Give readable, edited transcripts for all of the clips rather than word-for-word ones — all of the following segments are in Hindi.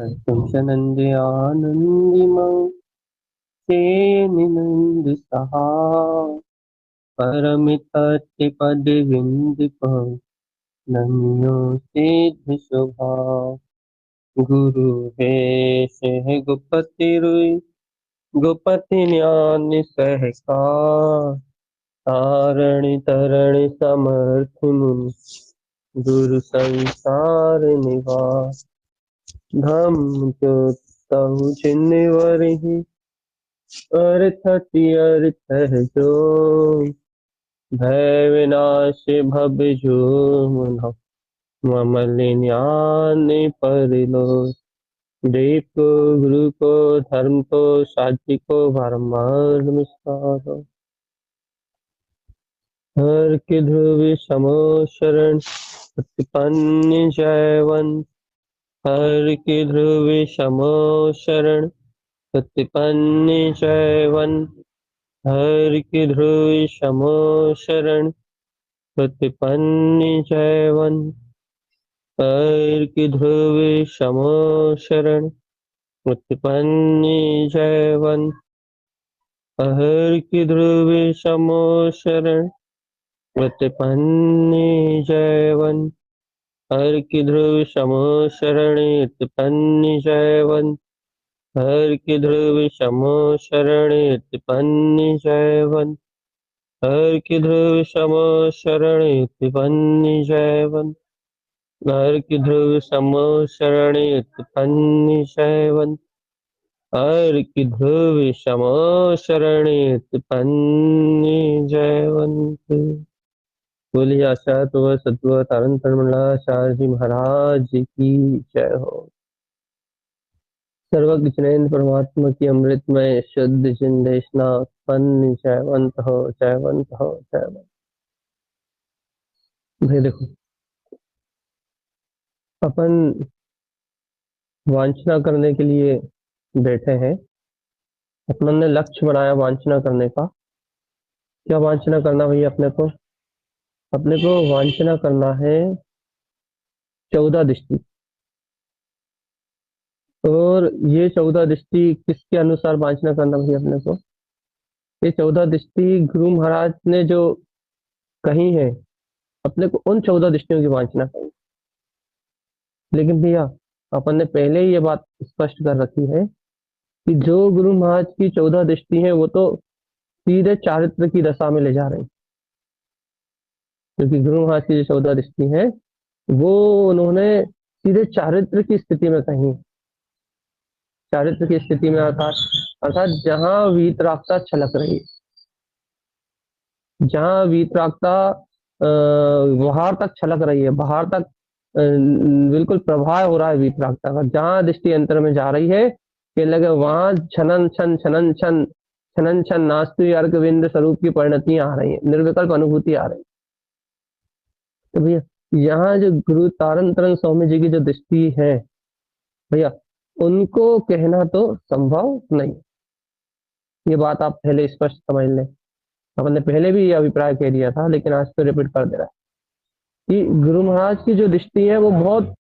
हर्षनंद आनंदिमं सेनिनंद सहा परमितत्ते पद विंदिपं नन्यो सिद्ध शोभा गुरु है सह गुपति रुई गुपति ज्ञान सहकार तारणी तरणि समर्थ मुनि गुरु संसार निवास धम्म जो तहु चिन्ह वरहि अर्थति अर्थ है जो भय विनाश भव जो मन ममल ज्ञान परिलो देव को गुरु को धर्म को साध्य को परमार्थ सारो हर के ध्रुव समो शरण प्रतिपन्न जयवंत हर के ध्रुव समो शरण प्रतिपन्न जयवंत हर की ध्रुव समो शरण प्रतिपन्न जयवंत हर की ध्रुव समो शरण प्रतिपन्न जयवंत हर की ध्रुव समो शरण प्रतिपन्न जयवंत हर की ध्रुव समो शरण प्रतिपन्न जयवंत हर की ध्रुव समो शरण प्रतिपन्न जयवंत हर की ध्रुव समो शरण प्रतिपन्न जयवंत हर की ध्रुव समो शरण प्रतिपन्न जयवंत हर की ध्रुव समो शरण प्रतिपन्न जयवंत। बोलिए आशा तो सत्व तारण तरणमला जी महाराज की जय हो। सर्वज्ञ जैन परमात्मा की अमृतमय शुद्ध चिंदेशना उत्पन्न जयवंत हो जयवंत हो जयवंत। भाई देखो, अपन वांछना करने के लिए बैठे हैं। अपन ने लक्ष्य बनाया वांछना करने का। क्या वांछना करना भैया? अपने को वांछना करना है 14 दृष्टि। और ये 14 दृष्टि किसके अनुसार वांछना करना भैया अपने को? ये 14 दृष्टि गुरु महाराज ने जो कही है, अपने को उन 14 दृष्टियों की वांछना करनी। लेकिन भैया अपन ने पहले ही ये बात स्पष्ट कर रखी है कि जो गुरु महाराज की 14 दृष्टि है वो तो सीधे चारित्र की दशा में ले जा रही है। क्योंकि गुरु महाराज की जो 14 दृष्टि है वो उन्होंने सीधे चारित्र की स्थिति में कही। चारित्र की स्थिति में अर्थात जहां वीतरागता छलक रही है, जहां वीतरागता बाहर तक छलक रही है, बाहर तक बिल्कुल प्रभाव हो रहा है वीतरागता का। जहां दृष्टि अंतर में जा रही है कि लगे वहां छनन छन छनन छन छनन छन नास्ति अर्घविंद स्वरूप की परिणतियां आ रही है, निर्विकल्प अनुभूति आ रही है। तो भैया यहाँ जो गुरु तारण तरण स्वामी जी की जो दृष्टि है भैया, उनको कहना तो संभव नहीं। ये बात आप पहले स्पष्ट समझ लें। अपने पहले भी ये अभिप्राय कह दिया था, लेकिन आज तो रिपीट कर दे रहा है कि गुरु महाराज की जो दृष्टि है वो बहुत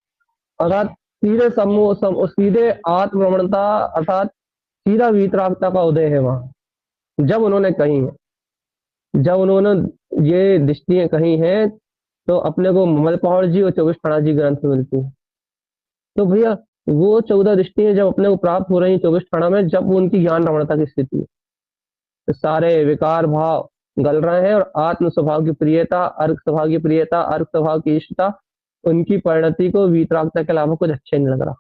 अर्थात सीधे आत्मरमणता अर्थात सीधा वीतरागता का उदय है वहां। जब उन्होंने कही है, जब उन्होंने ये दृष्टियां कही हैं तो अपने को मल पहाड़ जी और 24 ठाणा जी ग्रंथ में मिलती है। तो भैया वो 14 दृष्टियां जब अपने को प्राप्त हो रही 24 ठाणा में, जब उनकी ज्ञान रमणता की स्थिति है तो सारे विकार भाव गल रहे हैं और आत्म स्वभाव की प्रियता, अर्घ स्वभाव की प्रियता, अर्घ स्वभाव की इष्टता, उनकी परिणति को वीतरागता के अलावा कुछ अच्छे नहीं लग रहा।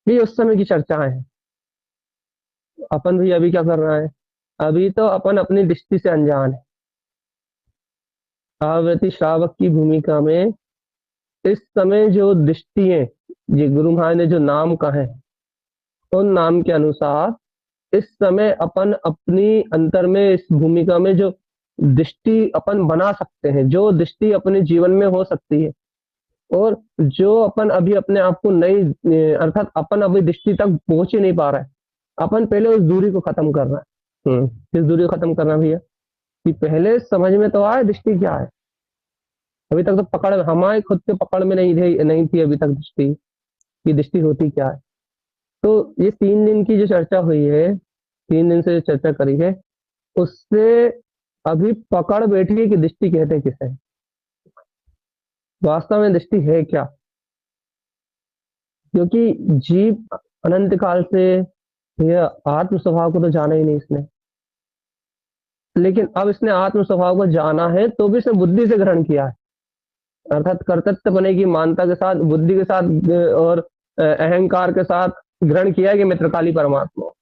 ये उस समय की चर्चाएं हैं। अपन भी अभी क्या कर रहा है? अभी तो अपन अपनी दृष्टि से अनजान है। आवृत्ति श्रावक की भूमिका में इस समय जो दृष्टि है, ये गुरु महाराज ने जो नाम कहे उन नाम के अनुसार इस समय अपन अपनी अंतर में इस भूमिका में जो दृष्टि अपन बना सकते हैं, जो दृष्टि अपने जीवन में हो सकती है, और जो अपन अभी अपने आप को नई अर्थात अपन अभी दृष्टि तक पहुंच ही नहीं पा रहा है, अपन पहले उस दूरी को खत्म कर रहा है। किस दूरी को खत्म करना भैया? कि पहले समझ में तो आए दृष्टि क्या है। अभी तक तो पकड़ हमारे खुद के पकड़ में नहीं थी अभी तक दृष्टि की दृष्टि होती क्या है। तो ये 3 दिन की जो चर्चा हुई है, 3 दिन से जो चर्चा करी है, उससे अभी पकड़ बैठी है कि दृष्टि कहते किसे? वास्तव में दृष्टि है क्या? क्योंकि जीव अनंत काल से यह आत्म स्वभाव को तो जाना ही नहीं इसने। लेकिन अब इसने आत्म स्वभाव को जाना है, तो भी इसने बुद्धि से ग्रहण किया है। अर्थात कर्तृत्व बने की मानता के साथ, बुद्धि के साथ और अहंकार के साथ ग्रहण किया है कि मैं त्रिकाली परमात्मा हूँ।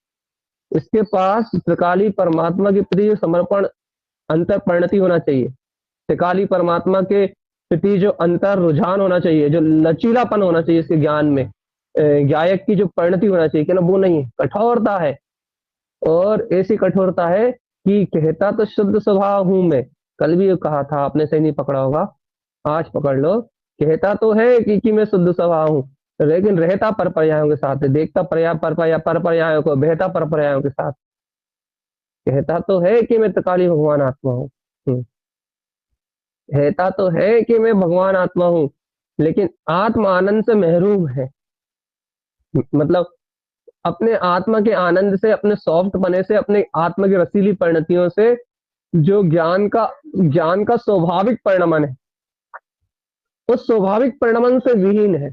इसके पास त्रिकाली परमात्मा के प्रति जो समर्पण, अंतर परिणति होना चाहिए, त्रिकाली परमात्मा के प्रति जो अंतर रुझान होना चाहिए, जो लचीलापन होना चाहिए इसके ज्ञान में, गायक की जो परिणति होना चाहिए कि ना, वो नहीं है, कठोरता है। और ऐसी कठोरता है कि कहता तो शुद्ध स्वभाव हूं मैं, कल भी कहा था, आपने सही नहीं पकड़ा होगा, आज पकड़ लो। कहता तो है कि मैं शुद्ध स्वभाव हूँ, लेकिन रहता पर पर्यायों के साथ है, देखता पर पर्यायों को, बहता पर पर्यायों के साथ। कहता तो है कि मैं त्रिकाली भगवान आत्मा हूँ, कहता तो है कि मैं भगवान आत्मा हूँ, लेकिन आत्म आनंद से महरूम है। मतलब अपने आत्मा के आनंद से, अपने सॉफ्ट बने से, अपने आत्मा की रसीली परिणतियों से, जो ज्ञान का स्वाभाविक परिणमन है, उस स्वाभाविक परिणमन से विहीन है।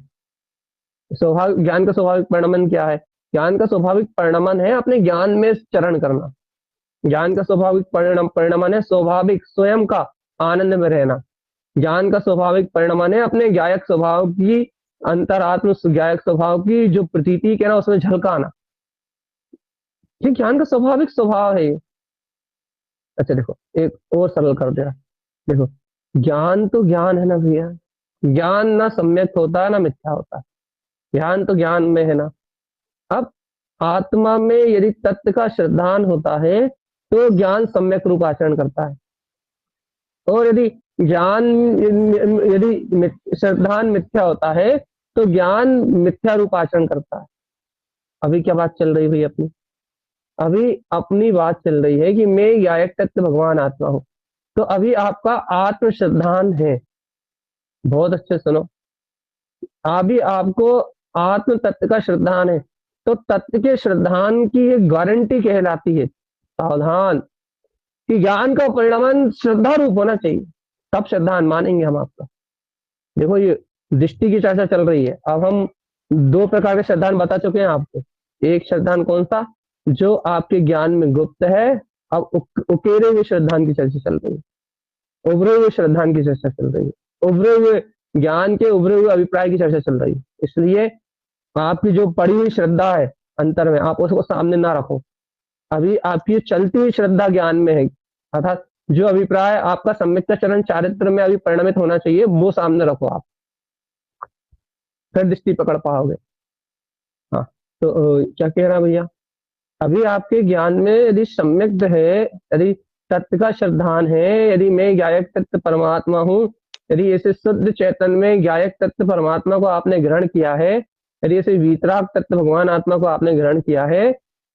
स्वाभाविक ज्ञान का स्वाभाविक परिणमन क्या है? ज्ञान का स्वाभाविक परिणमन है अपने ज्ञान में चरण करना। ज्ञान का स्वाभाविक परिणमन है स्वाभाविक स्वयं का आनंद में रहना। ज्ञान का स्वाभाविक परिणमन है अपने गायक स्वभाव की, अंतरात्म गायक स्वभाव की जो प्रतीति के ना, उसमें झलकाना। ये ज्ञान का स्वाभाविक स्वभाव है। अच्छा देखो, एक और सरल कर दिया। देखो, ज्ञान तो ज्ञान है ना भैया, ज्ञान ना सम्यक होता है ना मिथ्या होता है, ज्ञान तो ज्ञान में है ना। अब आत्मा में यदि तत्व का श्रद्धान होता है तो ज्ञान सम्यक रूप आचरण करता है, और यदि ज्ञान यदि श्रद्धान मिथ्या होता है तो ज्ञान मिथ्या रूप आचरण करता है। अभी क्या बात चल रही भाई अपनी? अभी अपनी बात चल रही है कि मैं गायक तत्व भगवान आत्मा हूं। तो अभी आपका आत्म श्रद्धान है, बहुत अच्छे सुनो, अभी आपको आत्म तत्व का श्रद्धान है, तो तत्व के श्रद्धान की एक गारंटी कहलाती है, सावधान, कि ज्ञान का परिणाम श्रद्धा रूप होना चाहिए, तब श्रद्धान मानेंगे हम आपका। देखो, ये दृष्टि की चर्चा चल रही है। अब हम 2 प्रकार के श्रद्धान बता चुके हैं आपको। एक श्रद्धान कौन सा? जो आपके ज्ञान में गुप्त है। अब उकेरे हुए श्रद्धान की चर्चा चल रही है, उभरे हुए श्रद्धान की चर्चा चल रही है, उभरे हुए ज्ञान के उभरे हुए अभिप्राय की चर्चा चल रही है। इसलिए आपकी जो पड़ी हुई श्रद्धा है अंतर में, आप उसको सामने ना रखो। अभी आपकी चलती हुई श्रद्धा ज्ञान में है, अर्थात जो अभिप्राय आपका सम्यक्ता चरण चारित्र में अभी परिणमित होना चाहिए, वो सामने रखो आप, फिर दृष्टि पकड़ पाओगे। हाँ, तो क्या कह रहा भैया? अभी आपके ज्ञान में यदि सम्यक है, यदि तत्व का श्रद्धान है, यदि मैं गायक तत्व परमात्मा हूँ, यदि ऐसे शुद्ध चैतन्य में गायक तत्व परमात्मा को आपने ग्रहण किया है, यदि ऐसे वीतराग तत्व भगवान आत्मा को आपने ग्रहण किया है,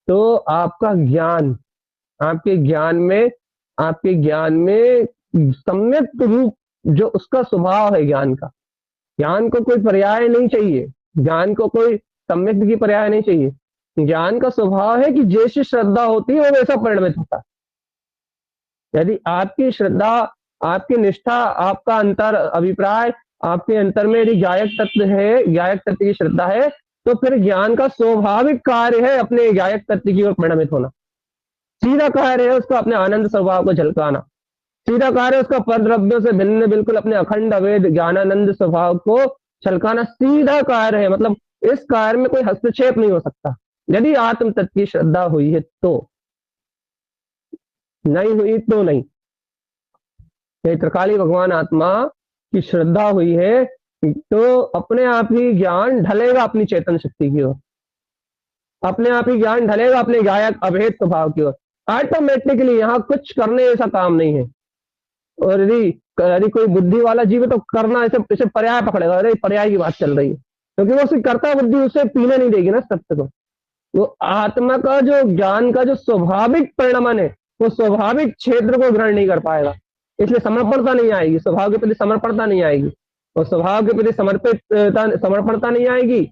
तो आपका ज्ञान, आपके ज्ञान में सम्यक रूप जो उसका स्वभाव है ज्ञान का, ज्ञान को कोई पर्याय नहीं चाहिए, ज्ञान को कोई सम्यक की पर्याय नहीं चाहिए। ज्ञान का स्वभाव है कि जैसी श्रद्धा होती है वो वैसा परिणमित होता है। यदि आपकी श्रद्धा, आपकी निष्ठा, आपका अंतर अभिप्राय, आपके अंतर में यदि गायक तत्व है, गायक तत्व की श्रद्धा है, तो फिर ज्ञान का स्वाभाविक कार्य है अपने गायक तत्व की ओर परिणमित होना। सीधा कार्य है उसका अपने आनंद स्वभाव को झलकाना, सीधा कार्य उसका परद्रव्यों से भिन्न बिल्कुल अपने अखंड अवैध ज्ञानानंद स्वभाव को छलकाना सीधा कार्य है। मतलब इस कार्य में कोई हस्तक्षेप नहीं हो सकता। यदि आत्म तत्व की श्रद्धा हुई है तो, नहीं हुई तो नहीं। त्रिकाली भगवान आत्मा की श्रद्धा हुई है तो अपने आप ही ज्ञान ढलेगा अपनी चेतन शक्ति की ओर, अपने आप ही ज्ञान ढलेगा अपने गायक अभेद स्वभाव की ओर। ऑटोमेटिकली यहाँ कुछ करने ऐसा काम नहीं है। और यदि कोई बुद्धि वाला जीव है तो करना, इसे पर्याय पकड़ेगा, अरे पर्याय की बात चल रही है, क्योंकि वो उसे करता बुद्धि उसे पीने नहीं देगी ना सत्य को। वो आत्मा का जो ज्ञान का जो स्वाभाविक परिणमन है, वो स्वाभाविक क्षेत्र को ग्रहण नहीं कर पाएगा, इसलिए समर्पणता नहीं आएगी, स्वभाव के प्रति समर्पणता नहीं आएगी, और स्वभाव के प्रति समर्पणता नहीं आएगी,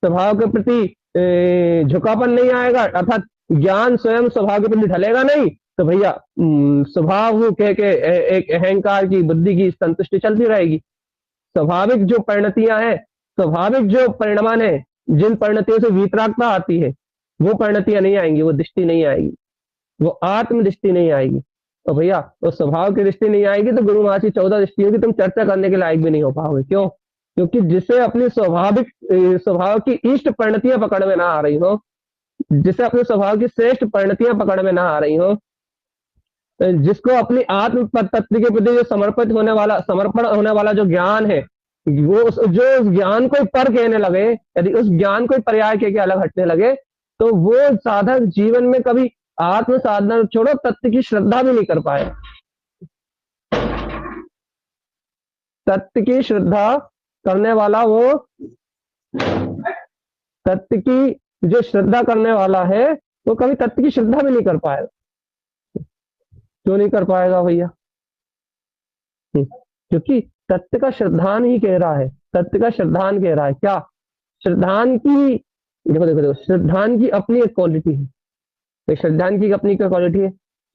स्वभाव के प्रति झुकापन नहीं आएगा, अर्थात ज्ञान स्वयं स्वभाव के प्रति ढलेगा नहीं, तो भैया स्वभाव कह के एक अहंकार की, बुद्धि की संतुष्टि चलती रहेगी। स्वाभाविक जो परिणतियां हैं, स्वाभाविक जो परिणमन है, जिन परिणतियों से वीतरागता आती है, वो परिणतियां नहीं आएंगी, वो दृष्टि नहीं आएगी, वो आत्म दृष्टि नहीं आएगी। तो भैया तो स्वभाव की दृष्टि नहीं आएगी तो गुरु महाराज की 14 दृष्टियों की तुम चर्चा करने के लायक भी नहीं हो पाओगे। क्यों? क्योंकि जिसे अपनी स्वाभाविक स्वभाव की इष्ट परिणतियां पकड़ में ना आ रही हो, जिसे अपने स्वभाव की श्रेष्ठ परिणतियां पकड़ में ना आ रही हो, जिसको अपनी आत्म तत्व के प्रति जो समर्पण होने वाला जो ज्ञान है, वो जो उस ज्ञान को पर कहने लगे, यदि उस ज्ञान को पर्याय के अलग हटने लगे, तो वो साधक जीवन में कभी आत्म साधना छोड़ो, तत्व की श्रद्धा भी नहीं कर पाए। तत्व की श्रद्धा करने वाला, वो तत्व की जो श्रद्धा करने वाला है, वो कभी तत्व की श्रद्धा भी नहीं कर पाएगा। क्यों नहीं कर पाएगा भैया? क्योंकि तत्व का श्रद्धान ही कह रहा है, तत्व का श्रद्धान कह रहा है क्या? श्रद्धान की, देखो देखो देखो, श्रद्धान की अपनी एक क्वालिटी है। तो श्रद्धान की अपनी क्या क्वालिटी है?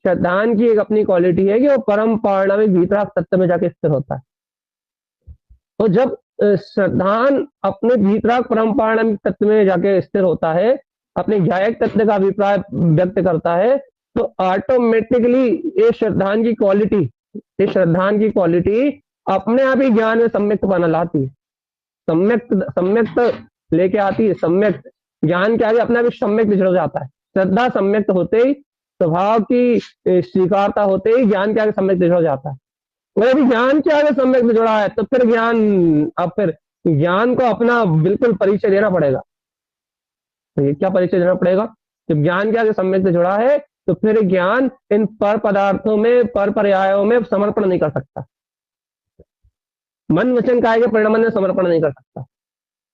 श्रद्धान की एक अपनी क्वालिटी है कि वो परम पारणामिक भीतराग तत्व में जाके स्थिर होता है। तो जब श्रद्धान अपने भीतराग परम पारणामिक तत्व में जाके स्थिर होता है, अपने ज्ञायक तत्व का अभिप्राय व्यक्त करता है, तो ऑटोमेटिकली ये श्रद्धान की क्वालिटी, ये श्रद्धान की क्वालिटी अपने आप ही ज्ञान में सम्यक्त बना लाती है, सम्यक्त लेके आती है। सम्यक्त ज्ञान के आगे अपना भी सम्यक्त जुड़ जाता है। श्रद्धा सम्यक्त होते ही, स्वभाव की स्वीकारता होते ही ज्ञान के आगे सम्यक्त जुड़ जाता है। और यदि ज्ञान के आगे सम्यक्त जुड़ा है, तो फिर ज्ञान को अपना बिल्कुल परिचय देना पड़ेगा। तो ये क्या परिचय देना पड़ेगा? जब ज्ञान के आगे सम्यक्त जुड़ा है, तो फिर ज्ञान इन पर पदार्थों में, पर पर्यायों में समर्पण नहीं कर सकता। मन वचन काय के परिणमन में समर्पण नहीं कर सकता,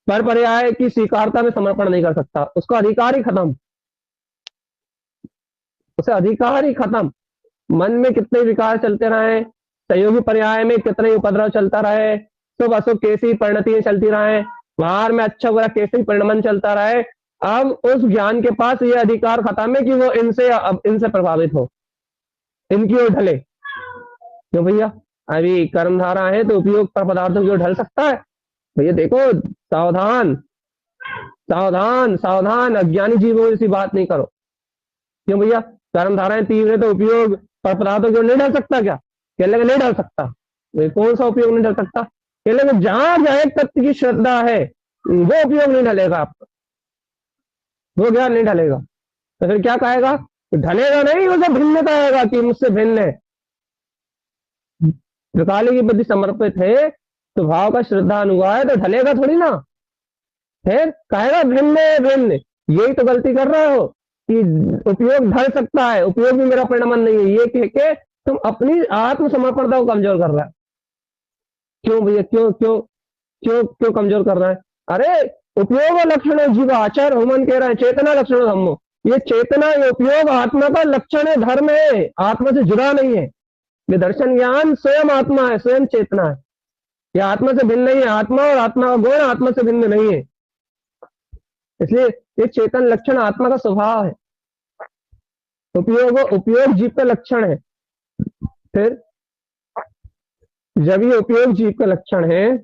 पर पर्याय की स्वीकारता में समर्पण नहीं कर सकता। उसका अधिकार ही खत्म, उसे अधिकार ही खत्म। मन में कितने विकार चलते रहे, सहयोगी पर्याय में कितने उपद्रव चलता रहे, शुभ अशुभ कैसी परिणति चलती रहे, बाहर में अच्छा बुरा कैसे परिणमन चलता रहे, अब उस ज्ञान के पास ये अधिकार खत्म है कि वो इनसे प्रभावित हो, इनकी ओर ढले। क्यों भैया? अभी कर्मधारा है तो उपयोग पर पदार्थों की ओर ढल सकता है। भैया देखो, सावधान सावधान सावधान, अज्ञानी जीवों जैसी बात नहीं करो। क्यों भैया? कर्मधाराएं तीव्र है तो उपयोग पर पदार्थों की ओर नहीं ढल सकता क्या? कह लगे नहीं ढल सकता। कौन सा उपयोग नहीं ढल सकता? कह लगे जहां जाए तत्व की श्रद्धा है, वो उपयोग नहीं ढलेगा आपका, वो ज्ञान नहीं ढलेगा। तो फिर क्या कहेगा? ढलेगा नहीं, उसे भिन्नता आएगा कि मुझसे भिन्न है। त्रिकाली की बुद्धि समर्पित है, तो भाव का श्रद्धा अनुगा है, तो ढलेगा थोड़ी ना। फिर कहेगा भिन्न है, भिन्न। यही तो गलती कर रहे हो कि उपयोग ढल सकता है, उपयोग भी मेरा परिणमन नहीं है, ये कह के तुम अपनी आत्मसमर्पणता को कमजोर कर रहा है। क्यों भैया? क्यों क्यों क्यों क्यों कमजोर कर रहा है? अरे उपयोग लक्षण जीव आचार हुमन कह रहा है, चेतना लक्षण धर्मो। ये चेतना, ये उपयोग आत्मा का लक्षण है, धर्म है, आत्मा से जुड़ा नहीं है। ये दर्शन ज्ञान स्वयं आत्मा है, स्वयं चेतना है, यह आत्मा से भिन्न नहीं है। आत्मा और आत्मा का गुण आत्मा से भिन्न नहीं है, इसलिए ये चेतन लक्षण आत्मा का स्वभाव है। उपयोग जीव का लक्षण है। फिर जब ये उपयोग जीव का लक्षण है,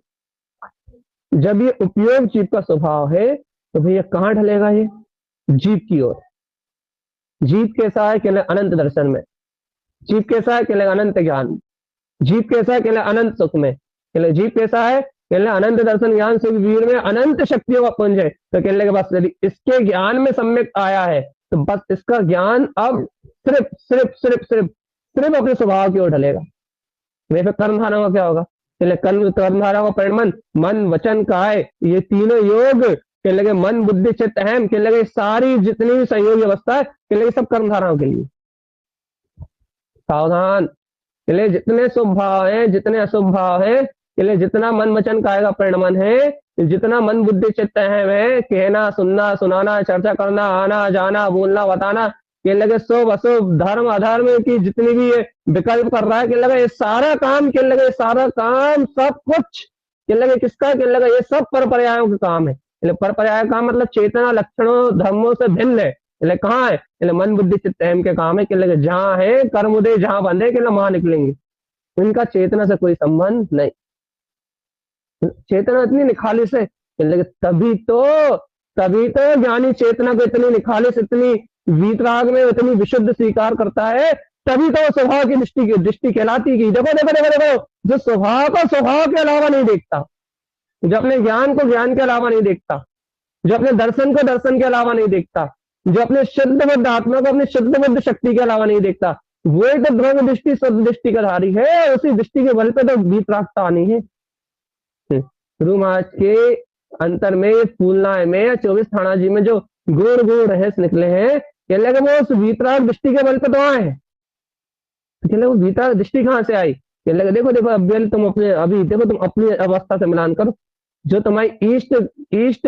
जब ये उपयोग जीव का स्वभाव है, तो भैया कहां ढलेगा? ये जीव की ओर। जीव कैसा है? कहले अनंत दर्शन में। जीव कैसा है? कहले अनंत ज्ञान। जीव कैसा है? कहले अनंत सुख में। कहले जीव कैसा है? कहले अनंत दर्शन ज्ञान सुख वीर में अनंत शक्तियों का पुंज है। तो कहले के बस यदि इसके ज्ञान में सम्यक आया है, तो बस इसका ज्ञान अब सिर्फ सिर्फ सिर्फ सिर्फ सिर्फ अपने स्वभाव की ओर ढलेगा। फिर कर्मधारा का क्या होगा? कर्मधारा का परिणमन मन वचन काय, ये तीनों योग के लगे, मन बुद्धि चित्त अहम के लगे, सारी जितनी भी संयोग अवस्था है के लगे, सब कर्मधाराओं के लिए। सावधान, के लिए जितने शुभ भाव है, जितने अशुभ भाव है, के लिए जितना मन वचन काय का परिणमन है, जितना मन बुद्धि चित्त अहम है, कहना सुनना सुनाना, चर्चा करना, आना जाना, बोलना बताना, के लगे शुभ अशुभ धर्म अधर्म की जितनी भी ये विकल्प कर रहा है, के लगे ये सारा काम, के लगे सारा काम सब कुछ के लगे किसका? के लगे ये सब पर पर्यायों के काम है। पर पर्याय का मतलब चेतना लक्षणों धर्मों से भिन्न है। कहाँ है? मन बुद्धि चित्त अहम के काम है कि जहाँ है कर्म उदय जहाँ बंधे कि वहां निकलेंगे, इनका चेतना से कोई संबंध नहीं। चेतना इतनी निखालिस है, तभी तो ज्ञानी चेतना को इतनी निखालिस, इतनी वीतराग में इतनी विशुद्ध स्वीकार करता है, तभी तो स्वभाव की दृष्टि कहलाती कि देखो देखो देखो देखो, जो स्वभाव को स्वभाव के अलावा नहीं देखता, जो अपने ज्ञान को ज्ञान के अलावा नहीं देखता, जो अपने दर्शन को दर्शन के अलावा नहीं देखता, जो अपने शुद्ध बुद्ध आत्मा को अपनी शुद्ध बुद्ध शक्ति के अलावा नहीं देखता, वो एक तो ध्रुव दृष्टि शुद्ध दृष्टि का धारी है। उसी दृष्टि के बल पे तो वीतरागता आनी है। गुरु महाराज के अंतर में फूलनाए में या 24 थाना जी में जो गुण गुण रहस्य निकले हैं, कह लगे वो उस वीतराग दृष्टि के बल पे तो आए हैं। कह लगे वो वीतराग दृष्टि कहाँ से आई? कह लगे देखो देखो अब तुम अपने अभी देखो तुम अपनी अवस्था से मिलान करो, जो तुम्हारी ईष्ट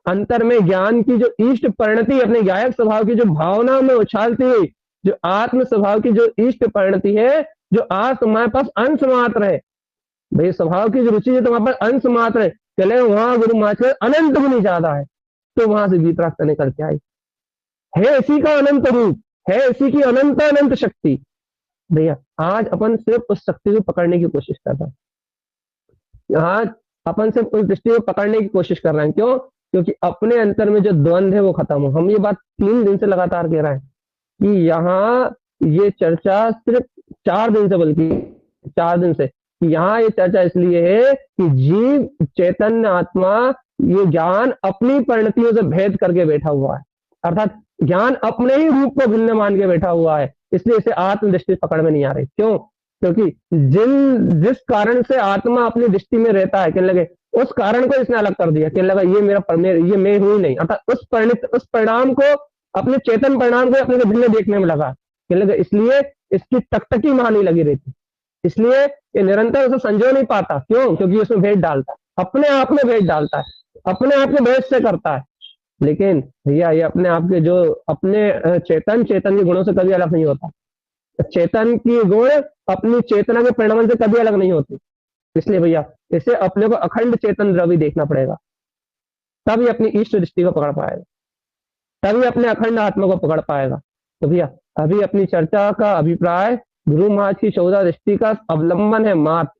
अंतर में ज्ञान की जो ईष्ट परिणति, अपने गायक स्वभाव की जो भावना में उछालती हुई जो आत्म स्वभाव की जो ईष्ट परिणति है, जो आज तुम्हारे पास अंश मात्र है, भाई स्वभाव की जो रुचि है तुम्हारे पास अंश मात्र है, चले वहां गुरु महाराज अनंत गुनी ज्यादा है, तो वहां से वीतरागता निकल के आई है। इसी का अनंत रूप है, इसी की अनंत अनंत शक्ति। भैया आज अपन सिर्फ उस शक्ति को पकड़ने की कोशिश कर रहे हैं, आज अपन सिर्फ उस दृष्टि को पकड़ने की कोशिश कर रहे हैं। क्यों? क्योंकि अपने अंतर में जो द्वंद्व है वो खत्म हो। हम ये बात 3 दिन से लगातार कह रहे हैं कि यहाँ ये चर्चा सिर्फ 4 दिन से, बल्कि 4 दिन से यहाँ ये चर्चा इसलिए है कि जीव चैतन्य आत्मा ये ज्ञान अपनी परिणतियों से भेद करके बैठा हुआ है, अर्थात ज्ञान अपने ही रूप को भिन्न मान के बैठा हुआ है, इसलिए इसे आत्मदृष्टि पकड़ में नहीं आ रही। क्यों? क्योंकि जिस कारण से आत्मा अपनी दृष्टि में रहता है, कहने लगे उस कारण को इसने अलग कर दिया, कहने लगा ये मैं हूं नहीं, अर्थात उस परिणाम को, अपने चेतन परिणाम को अपने को भिन्न देखने में लगा, कहने लगा इसलिए इसकी टकटकी वहां नहीं लगी रहती, इसलिए ये निरंतर उसे संजो नहीं पाता। क्यों? क्योंकि उसमें भेद डालता है, अपने आप में भेद डालता है, अपने आप को भेद से करता है। लेकिन भैया ये अपने आप के जो अपने चेतन के गुणों से कभी अलग नहीं होता, चेतन की गुण अपनी चेतना के परिणाम से कभी अलग नहीं होती। इसलिए भैया इसे अपने को अखंड चेतन द्रव्य देखना पड़ेगा, तभी अपनी इष्ट दृष्टि को पकड़ पाएगा, तभी अपने अखंड आत्मा को पकड़ पाएगा। तो भैया अभी अपनी चर्चा का अभिप्राय गुरु महाराज की 14 दृष्टि का अवलंबन है मात्र,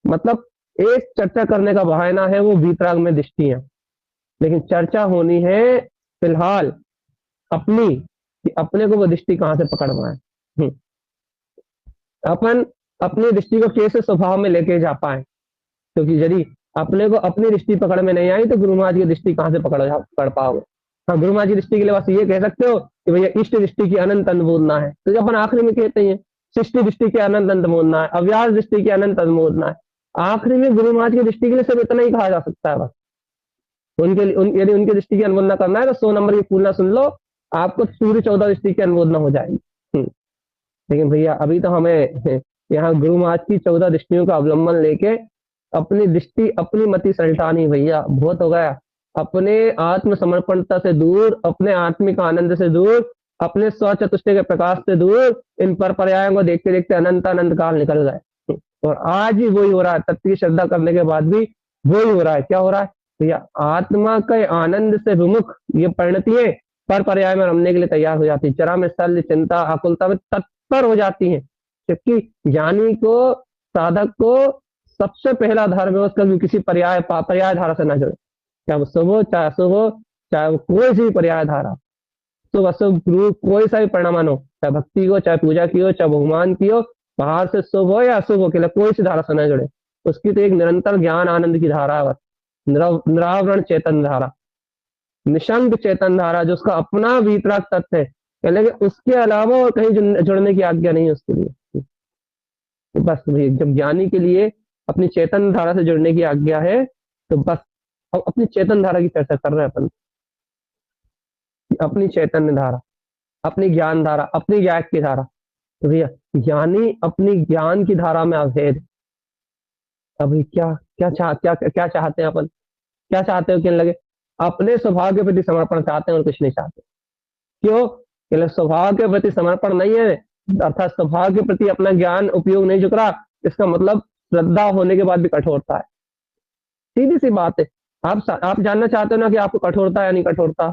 मतलब एक चर्चा करने का बहाना है वो वीतराग में दृष्टि है, लेकिन चर्चा होनी है फिलहाल अपनी, कि अपने को वो दृष्टि कहां से पकड़ना है, अपन अपनी दृष्टि को कैसे स्वभाव में लेके जा पाए। क्योंकि यदि अपने को अपनी दृष्टि पकड़ में नहीं आई तो गुरु महाराज की दृष्टि कहां से पकड़ पाओगे। हाँ, गुरु महाराज की दृष्टि के लिए बस ये कह सकते हो कि भैया इष्ट दृष्टि की अनंत अनुमोदना है, तो अपन आखिरी में कहते हैं सृष्टि दृष्टि की अनंत अनुमोदना है, अव्यास दृष्टि की अनंत अनुमोदना है। आखिरी में गुरु महाराज की दृष्टि के लिए सिर्फ इतना ही कहा जा सकता है बस। यदि उनकी दृष्टि की अनुमोदना करना है तो 100 नंबर की फूलना सुन लो, आपको पूरी 14 दृष्टि की अनुमोदना हो जाएगी। लेकिन भैया अभी तो हमें यहाँ गुरु महाराज की 14 दृष्टियों का अवलंबन लेके अपनी दृष्टि अपनी मति सलटानी, भैया बहुत हो गया। अपने आत्म समर्पणता से दूर, अपने आत्मिक आनंद से दूर, अपने स्वचतुष्टय के प्रकाश से दूर, इन पर पर्यायों को देखते देखते अनंत अनंत काल निकल गए। और आज भी वही हो रहा है, तत्व की श्रद्धा करने के बाद भी वही हो रहा है। क्या हो रहा है भैया? आत्मा के आनंद से विमुख ये परिणतियां पर पर्याय में रमने के लिए तैयार हो जाती है, चरा में शल्य चिंता आकुलता में तत्पर हो जाती है। जबकि ज्ञानी को, साधक को सबसे पहला धर्म है उसका किसी पर्याय धारा से न जुड़े, चाहे वो शुभ हो चाहे अशुभ हो, चाहे वो कोई सी पर्याय धारा, शुभ अशुभ कोई सा भी परिणाम हो, चाहे भक्ति हो चाहे पूजा की हो चाहे भगवान की हो, बाहर से शुभ हो या अशुभ हो, कोई सी धारा से न जुड़े। उसकी तो एक निरंतर ज्ञान आनंद की धारा है, निरावरण चेतन धारा, निशंक चेतन धारा, जो उसका अपना वीतराग तत्व है, लेकिन उसके अलावा और कहीं जुड़ने की आज्ञा नहीं है उसके लिए। तो बस जब ज्ञानी के लिए अपनी चेतन धारा से जुड़ने की आज्ञा है, तो बस अब अपनी चेतन धारा की चर्चा कर रहे हैं अपन, अपनी चैतन्य धारा, अपनी ज्ञान धारा, अपनी ज्ञान की धारा। तो भैया ज्ञानी अपनी ज्ञान की धारा में अभेद। अभी क्या चाहते हैं अपन, क्या चाहते हो? कहने लगे अपने स्वभाव के प्रति समर्पण चाहते हैं और कुछ नहीं चाहते। क्यों? कहले स्वभाव के प्रति समर्पण नहीं है, अर्थात स्वभाव के प्रति अपना ज्ञान उपयोग नहीं झुक रहा, इसका मतलब श्रद्धा होने के बाद भी कठोरता है। सीधी सी बात है, आप जानना चाहते हो ना कि आपको कठोरता या नहीं कठोरता,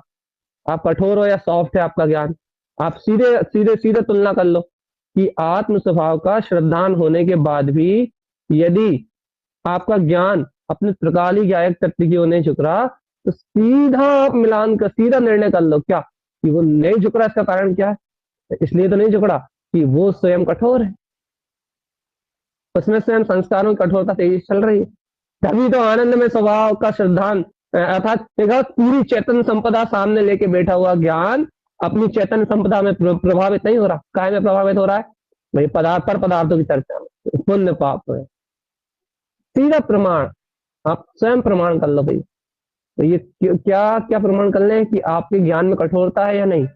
आप कठोर हो या सॉफ्ट है आपका ज्ञान। आप सीधे सीधे सीधे तुलना कर लो कि आत्म स्वभाव का श्रद्धान होने के बाद भी यदि आपका ज्ञान अपने त्रिकाली गायक तत्व की ओर नहीं झुक रहा, तो सीधा आप मिलान का सीधा निर्णय कर लो क्या कि वो नहीं झुक रहा। इसका कारण क्या है? इसलिए तो नहीं झुक रहा कि वो स्वयं कठोर है, उसमें स्वयं संस्कारों की कठोरता तेजी चल रही है। तभी तो आनंद में स्वभाव का श्रद्धान अर्थात देखा पूरी चेतन संपदा सामने लेके बैठा हुआ ज्ञान अपनी चेतन संपदा में प्रभावित नहीं हो रहा। काय में प्रभावित हो रहा है? भाई पदार्थ पर पदार्थों की चर्चा में, पुण्य पाप में। सीधा प्रमाण, आप स्वयं प्रमाण कर लो भाई। तो ये क्या क्या प्रमाण कर लें कि आपके ज्ञान में कठोरता है या नहीं।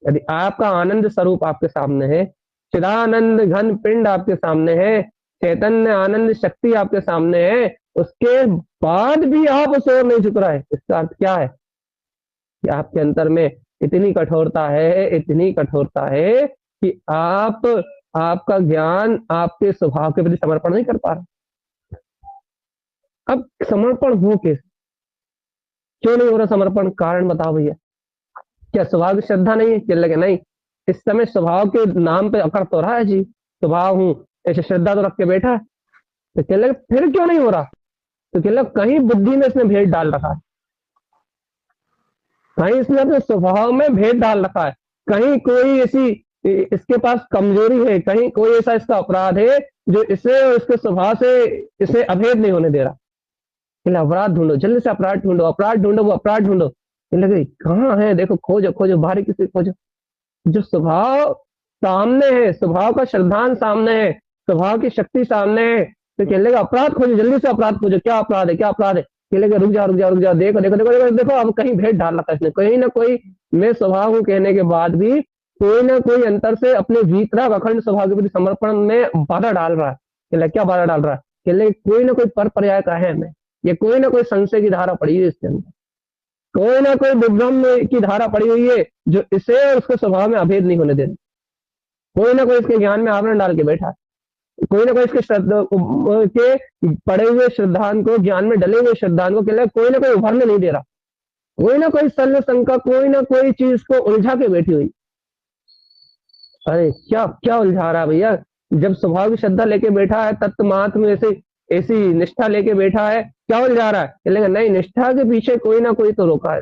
यदि आपका आनंद स्वरूप आपके सामने है, चिदानंद घन पिंड आपके सामने है, चैतन्य आनंद शक्ति आपके सामने है, उसके बाद भी आप उस ओर नहीं झुक रहा है, इसका अर्थ क्या है कि आपके अंतर में इतनी कठोरता है, इतनी कठोरता है कि आपका ज्ञान आपके स्वभाव के प्रति समर्पण नहीं कर पा रहा। अब समर्पण हो कैसे, क्यों नहीं हो रहा समर्पण? कारण बताओ भैया। क्या स्वभाव की श्रद्धा नहीं है? चल लगे नहीं, इस समय स्वभाव के नाम पे अकड़ तो रहा है जी, स्वभाव हूं ऐसे श्रद्धा तो रख के बैठा है। तो कह लगे फिर क्यों नहीं हो रहा? तो कह लगे कहीं बुद्धि में इसने भेद डाल रखा है, कहीं इसने अपने स्वभाव में भेद डाल रखा है, कहीं कोई ऐसी इसके पास कमजोरी है, कहीं कोई ऐसा इसका अपराध है जो इसे और इसके स्वभाव से इसे अभेद नहीं होने दे रहा। अपराध ढूंढो, जल्दी से अपराध ढूंढो, अपराध ढूंढो, वो अपराध ढूंढो। लगे कहाँ है, देखो खोजो खोजो, बाहरी किसी खोजो। जो स्वभाव सामने है, स्वभाव का श्रद्धान सामने है, स्वभाव की शक्ति सामने है, तो कह लेगा अपराध खोजो, जल्दी से अपराध खोजो, क्या अपराध है, क्या अपराध है। कह लेगा रुक जा रुक जा रुक जा, देखो देखो देखो देखो, देखो अब कहीं भेद डाल रखा है इसने, कहीं ना कोई मैं स्वभाव हूँ कहने के बाद भी कोई ना कोई अंतर से अपने वीतराग अखंड स्वभाव के प्रति समर्पण में बाधा डाल रहा है। कह क्या बाधा डाल रहा है? कह कोई ना कोई पर पर्याय का है मैं, ये कोई ना कोई संशय की धारा पड़ी है इसके अंदर, कोई ना कोई विभ्रम की धारा पड़ी हुई है जो इसे और उसके स्वभाव में अभेद नहीं होने दे रही। कोई ना कोई इसके ज्ञान में आवरण डाल के बैठा है, कोई ना कोई इसके के पड़े हुए श्रद्धान को, ज्ञान में डले हुए श्रद्धान को कोई ना कोई उभरने नहीं दे रहा। कोई ना कोई सर्व शंका, कोई ना कोई चीज को उलझा के बैठी हुई। अरे क्या क्या उलझा रहा है भैया? जब स्वभाव की श्रद्धा लेके बैठा है, तत्व महात्म में ऐसी निष्ठा लेके बैठा है, क्या उलझा रहा है? लेकिन नहीं, निष्ठा के पीछे कोई ना कोई तो रोका है।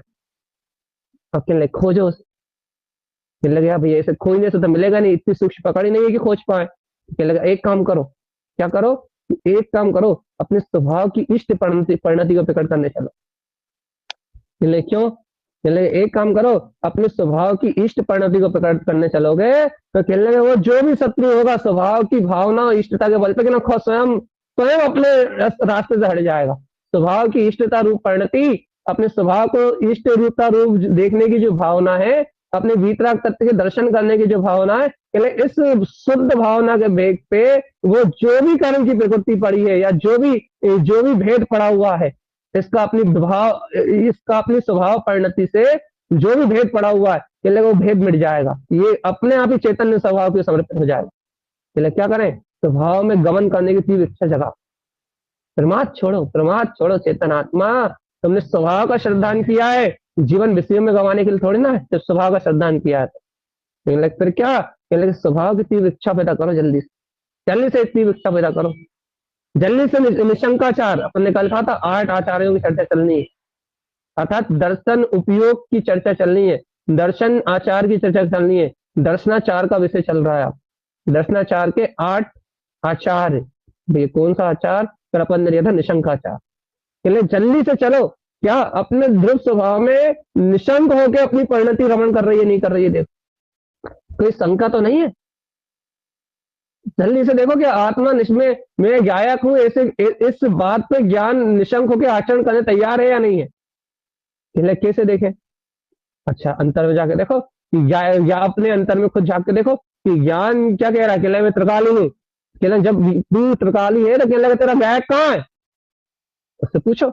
अब कहने खोजो, कहने लगे भैया ऐसे खोजने से तो मिलेगा नहीं, इतनी सूक्ष्म पकड़ ही नहीं है कि खोज पाए। कहने लगा एक काम करो, क्या करो? एक काम करो, अपने स्वभाव की इष्ट परिणति को प्रकट करने चलो। कहने क्यों? कहने लगे एक काम करो, अपने स्वभाव की इष्ट परिणति को प्रकट करने चलोगे तो कहने लगे वो जो भी शत्रु होगा स्वभाव की भावना और इष्टता के बल पे खुद स्वयं स्वयं अपने रास्ते से हट जाएगा। स्वभाव की इष्टता रूप परिणति, अपने स्वभाव को इष्ट रूपता रूप देखने की जो भावना है, अपने वीतराग तत्व के दर्शन करने की जो भावना है, इस शुद्ध भावना के वेग पे वो जो भी कर्म की प्रकृति पड़ी है या जो भी भेद पड़ा हुआ है, इसका अपनी स्वभाव परिणति से जो भी भेद पड़ा हुआ है, वो भेद मिट जाएगा, ये अपने आप ही चैतन्य स्वभाव के समर्पित हो जाएगा। क्या करें? स्वभाव में गमन करने की तीव्र इच्छा जगा। प्रमाद छोड़ो चेतन आत्मा, तुमने स्वभाव का श्रद्धान किया है, जीवन विषय में गंवाने के लिए थोड़ी ना है। जब स्वभाव का श्रद्धान किया है तो फिर क्या? स्वभाव की तीव्र इच्छा पैदा करो, जल्दी से तीव्र इच्छा पैदा करो, जल्दी से निशंकाचार। अपन ने कल कहा था 8 आचार्यों की चर्चा चलनी है, अर्थात दर्शन उपयोग की चर्चा चलनी है, दर्शन आचार की चर्चा चलनी है। दर्शनाचार का विषय चल रहा है। आप दर्शनाचार के 8 आचार, ये कौन सा आचार? फिर अपन ने लिया था निशंकाचार। जल्दी से चलो, क्या अपने ध्रुव स्वभाव में निशंक होकर अपनी परिणति रमण कर रही है, नहीं कर रही है? देखो कोई शंका तो नहीं है। जल्दी से देखो कि आत्मा निष्मय मैं गायक हूं, ऐसे इस बात पे ज्ञान निशंक होकर आचरण करने तैयार है या नहीं है? कैसे देखें? अच्छा अंतर में जाके देखो, या अपने अंतर में खुद झांक के देखो कि ज्ञान क्या कह रहा है। मैं त्रिकाली हूँ। जब तू त्रिकाली है तो कहने तेरा गायक कहाँ है? उससे पूछो।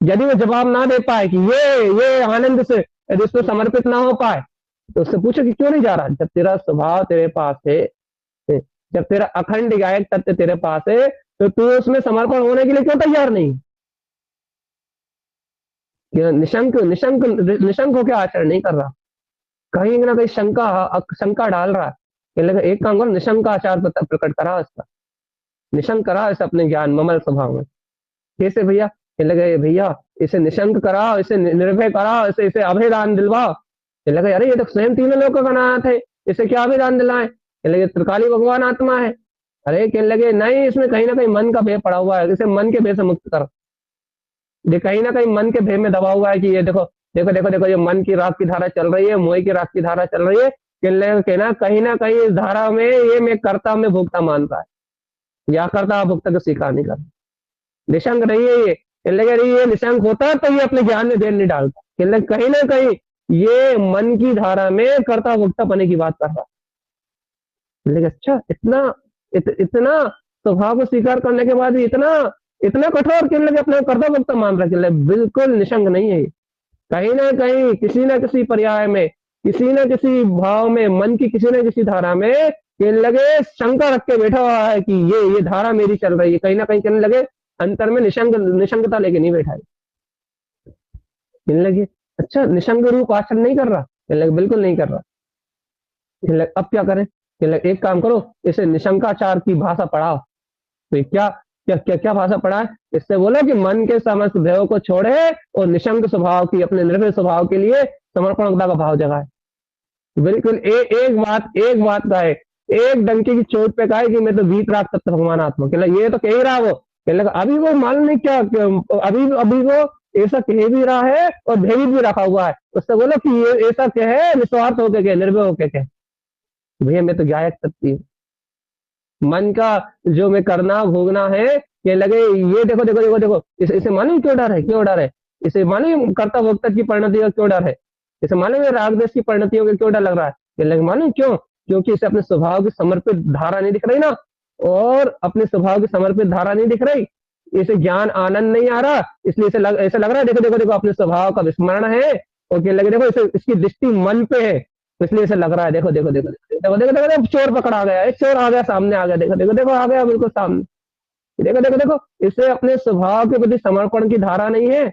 यदि वो जवाब ना दे पाए कि ये आनंद से यदि उसको समर्पित ना हो पाए, तो उससे पूछो कि क्यों नहीं जा रहा। जब तेरा स्वभाव तेरे पास है, जब तेरा अखंड गायक तत्व तेरे पास है, तो तू उसमें समर्पण होने के लिए क्यों तैयार नहीं? कि निशंक निशंक निशंक होकर आचरण नहीं कर रहा, कहीं ना कहीं शंका डाल रहा है। कहने लगा एक काम करो, निशंक आचार प्रकट करा इसका, निशंक करा इसे अपने ज्ञान ममल स्वभाव में। कैसे भैया? कहने लगे भैया इसे निशंक करा, इसे निर्भय करा, इसे इसे अभयदान दिलवा। कहने लगे अरे ये तो स्वयं तीनों लोग बनाया थे, इसे क्या अभयदान दिलाए? कहने लगे त्रिकाली भगवान आत्मा है। अरे कहने लगे नहीं, इसमें कहीं ना कहीं मन का भेद पड़ा हुआ है, इसे मन के भेद से मुक्त कर। ये कहीं ना कहीं मन के भेद में दबा हुआ है कि ये देखो देखो देखो देखो, ये मन की राग की धारा चल रही है, मोह की राग की धारा चल रही है। कहना कहीं ना कहीं इस धारा में ये मैं कर्ता में भुगता मानता है, या कर्ता भुगता को स्वीकार नहीं करता। निशंक नहीं है ये। कहने लगे अरे ये निशंक होता तो ये अपने ज्ञान में देर नहीं डालता। कहने लगे कहीं ना कहीं ये मन की धारा में कर्ता भुगता पने की बात कर रहा। कहने लगे अच्छा, इतना स्वभाव को स्वीकार करने के बाद इतना इतना कठोर कहने लगे, अपने कर्ता भुगता मान रहा। कहने लगे बिल्कुल निशंक नहीं है, कहीं ना कहीं किसी ना किसी पर्याय में, किसी न किसी भाव में, मन की किसी न किसी धारा में कहने लगे शंका रख के बैठा हुआ है कि ये धारा मेरी चल रही है। कहीं ना कहीं कहने लगे अंतर में निशंकता लेके नहीं बैठा है। कहने लगे अच्छा, निशंक रूप आचरण नहीं कर रहा? कहने लगे बिल्कुल नहीं कर रहा। कहने लगे अब क्या करें? कहने लगे एक काम करो, इसे निशंकाचार की भाषा पढ़ाओ। तो क्या क्या क्या क्या भाषा पढ़ा है? इससे बोलो कि मन के समस्त भयों को छोड़े और निशंक स्वभाव की, अपने निर्भय स्वभाव के लिए समर्पणता का भाव जगाए। बिल्कुल एक बात का है, एक डंके की चोट पे कहा है कि मैं तो वीत राग तत्व भगवान आत्मा। कहला ये तो कह ही रहा वो। कहला अभी वो मालूम नहीं क्या, अभी वो ऐसा कह भी रहा है और भेद भी रखा हुआ है। उससे बोलो कि ये ऐसा कहे निस्वार्थ होके कहे, निर्भय होके कहे, भैया मैं तो गायक तत्व हूँ, मन का जो मैं करना भोगना है। ये लगे ये देखो देखो देखो देखो, इसे मालूम क्यों डर है? क्यों डर है? इसे मालूम कर्ता भोक्ता की परिणति का क्यों डर है? इसे मालूम है राग देश की परिणतियों का क्यों डर लग रहा है? ये लगे मालूम क्यों? क्योंकि इसे अपने स्वभाव की समर्पित धारा नहीं दिख रही ना, और अपने स्वभाव की समर्पित धारा नहीं दिख रही, इसे ज्ञान आनंद नहीं आ रहा, इसलिए ऐसा लग रहा है देखो देखो देखो अपने स्वभाव का विस्मरण है। और क्या लगे देखो इसे, इसकी दृष्टि मन पे है, इसलिए ऐसा लग रहा है देखो देखो देखो देखो देखो देखो, देखो चोर पकड़ा गया, एक चोर आ गया, सामने आ गया, देखो देखो देखो आ गया बिल्कुल सामने, देखो देखो देखो। इसे अपने स्वभाव के प्रति समर्पण की धारा नहीं है,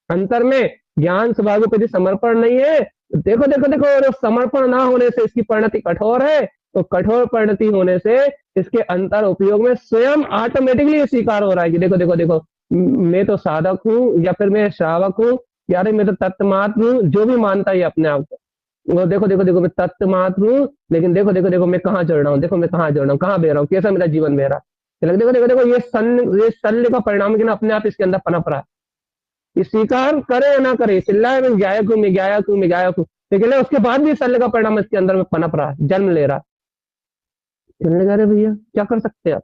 अंतर में ज्ञान स्वभाव के प्रति समर्पण नहीं है। देखो देखो देखो, और समर्पण ना होने से इसकी परिणति कठोर है, तो कठोर परिणति होने से इसके अंतर उपयोग में स्वयं ऑटोमेटिकली स्वीकार हो रहा है कि देखो देखो देखो मैं तो साधक हूँ, या फिर मैं श्रावक हूँ, यार मैं तो तत्वमात्र हूँ, जो भी मानता है अपने आप को, वो देखो देखो देखो मैं तत्वमात्र हूँ, लेकिन देखो देखो देखो मैं कहाँ चढ़ रहा हूँ, देखो मैं कहाँ चढ़ रहा हूँ, कहाँ बह रहा हूँ, कैसा मेरा जीवन बह रहा है। देखो देखो देखो ये शल्य का परिणाम कि अपने आप इसके अंदर पनप रहा है। ये स्वीकार करे या ना करे, चिल्लाए मैं गायक हूँ, मैं गायक हूँ, मैं गायक हूँ, लेकिन उसके बाद भी शल्य का परिणाम इसके अंदर में पनप रहा है, जन्म ले रहा है। कहने लगा अरे भैया क्या कर सकते हैं आप?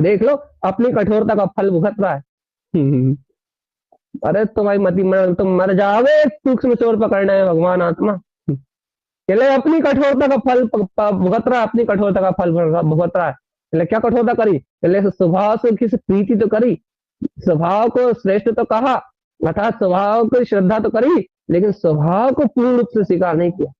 देख लो अपनी कठोरता का फल भुगत रहा है। अरे तो भाई तुम मर जाओगे, सूक्ष्म चोर पकड़ना है भगवान आत्मा। कहले अपनी कठोरता का फल भुगत रहा है, अपनी कठोरता का फल भुगत रहा है। कहले क्या कठोरता करी? कहले स्वभाव से किसी प्रीति तो करी, स्वभाव को श्रेष्ठ तो कहा, अर्थात स्वभाव को श्रद्धा तो करी, लेकिन स्वभाव को पूर्ण रूप से स्वीकार नहीं किया,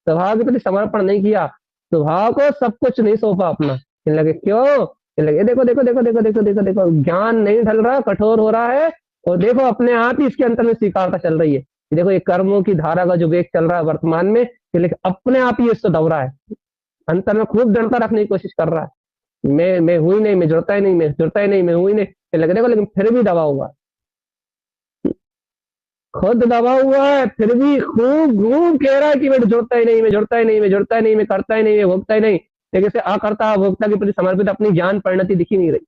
स्वभाव के प्रति समर्पण नहीं किया, स्वभाव को सब कुछ नहीं सौंपा अपना। कहने लगे क्यों? कहने लगे देखो देखो देखो देखो देखो देखो देखो, ज्ञान नहीं ढल रहा, कठोर हो रहा है, और देखो अपने आप ही इसके अंतर में स्वीकारता चल रही है। देखो ये कर्मों की धारा का जो वेग चल रहा है वर्तमान में, लेकिन अपने आप ही इससे दब रहा है, अंतर में खूब दृढ़ता रखने की कोशिश कर रहा है, मैं हुई नहीं, मैं जुड़ता ही नहीं, मैं जुड़ता ही नहीं, मैं हुई नहीं। लगे देखो लेकिन फिर भी दबा हुआ, खुद दबा हुआ है, फिर भी खूब खूब कह रहा है कि मैं जुड़ता ही नहीं, मैं जुड़ता ही नहीं, मैं जुड़ता ही नहीं, मैं करता ही नहीं, मैं भोगता ही नहीं, लेकिन से अकर्ता भोक्ता के प्रति समर्पित अपनी ज्ञान परिणति दिखी नहीं रही।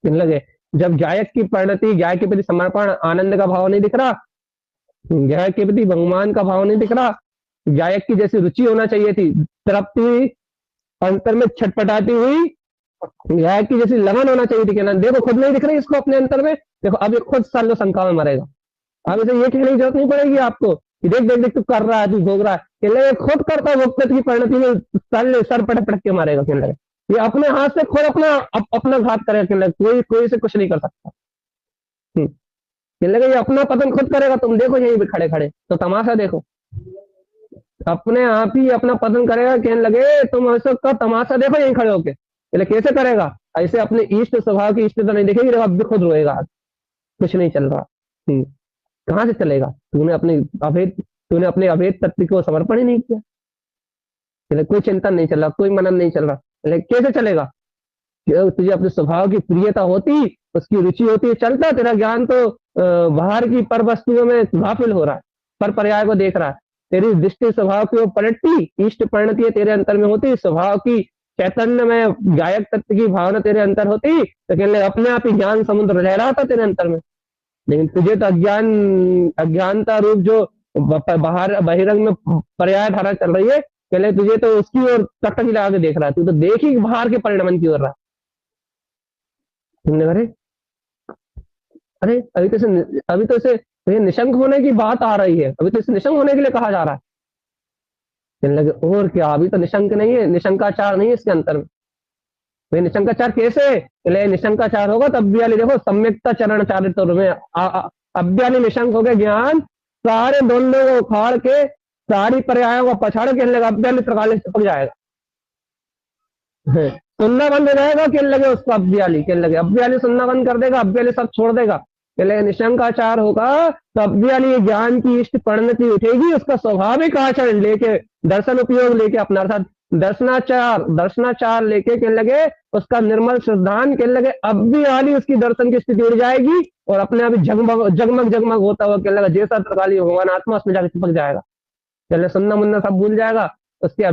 कहने लगे जब गायक की परिणति, गायक के प्रति समर्पण, आनंद का भाव नहीं दिख रहा, गायक के प्रति भगवान का भाव नहीं दिख रहा, गायक की जैसी रुचि होना चाहिए थी, तृप्ति हुई, अंतर में छटपटाती हुई गायक की जैसी लगन होना चाहिए थी, कहना देखो खुद नहीं दिख रही इसको अपने अंतर में, देखो अब ये खुद सालों शंका में मरेगा। अब इसे ये कहने की जरूरत नहीं पड़ेगी आपको कि देख देख देख तू कर रहा है, तू भोग रहा है, कहने खुद करता भोगता की परिणति में सर पटक पटक के मारेगा। कहने लगे ये अपने हाथ से खुद अपना घात करेगा, कहने लगे कोई से कुछ नहीं कर सकता। कहने लगे ये अपना पतन खुद करेगा, तुम देखो यहीं पे खड़े खड़े तो तमाशा देखो, अपने आप ही अपना पतन करेगा। कहने लगे तुम ऐसा तमाशा देखो यहीं खड़े होके। कैसे करेगा? ऐसे अपने इष्ट स्वभाव की इष्टता नहीं देखेगी, अब भी खुद रोएगा। कुछ नहीं चल रहा। कहाँ से चलेगा? तूने अपने अभेद तत्व को समर्पण ही नहीं किया। कोई चिंतन नहीं चल रहा, कोई मनन नहीं चल रहा, कैसे चलेगा? तुझे अपने स्वभाव की प्रियता होती, उसकी रुचि होती, चलता तेरा ज्ञान तो बाहर की पर वस्तुओं में गाफिल हो रहा है, पर पर्याय को देख रहा है। तेरी दृष्टि स्वभाव की ओर पलटती, इष्ट परिणति तेरे अंतर में होती, स्वभाव की चैतन्य में गायक तत्व की भावना तेरे अंतर होती, तो कहने अपने आप ही ज्ञान समुद्र लहरा था तेरे अंतर में। लेकिन तुझे तो अज्ञानता रूप जो बाहर बहिरंग में पर्याय धारा चल रही है, कहले तुझे तो उसकी ओर टकटकी लगा के देख रहा है, तू तो देख ही बाहर के परिणमन की ओर रहा। तुमने अरे अरे अभी तो इसे तो निशंक होने की बात आ रही है, अभी तो इसे निशंक होने के लिए कहा जा रहा है। कहने लगे और क्या, अभी तो निशंक नहीं है, निशंकाचार नहीं है इसके अंतर में। भाई निशंकाचार कैसे? निशंकाचार होगा तो अव्याली देखो सम्यकता चरण चारित में अव्याली निशंक हो गए ज्ञान, सारे दोनों को उखाड़ के सारी पर्यायों को पछाड़ के लगा अव्याली प्रकाश चिपक जाएगा, सुनना बंद हो जाएगा। कहने लगे उसको अव्याली, कहने लगे अव्याली सुनना बंद कर देगा, अव्याली सब छोड़ देगा। कहने निशंकाचार होगा तो अव्याली ज्ञान की इष्ट परिणति उठेगी, उसका स्वाभाविक आचरण लेके दर्शन उपयोग लेके अपना अर्थात दर्शनाचार लेके कहने लगे उसका निर्मल श्रद्धान, कहने लगे अव्याली उसकी दर्शन की स्थिति उड़ जाएगी और अपने आप जगमग जगमग होता हुआ कहने लगा जैसा प्रकाली भगवान आत्मा उसमें जाकर चिपक जाएगा। कहने सुनना मुन्ना सब भूल जाएगा, उसके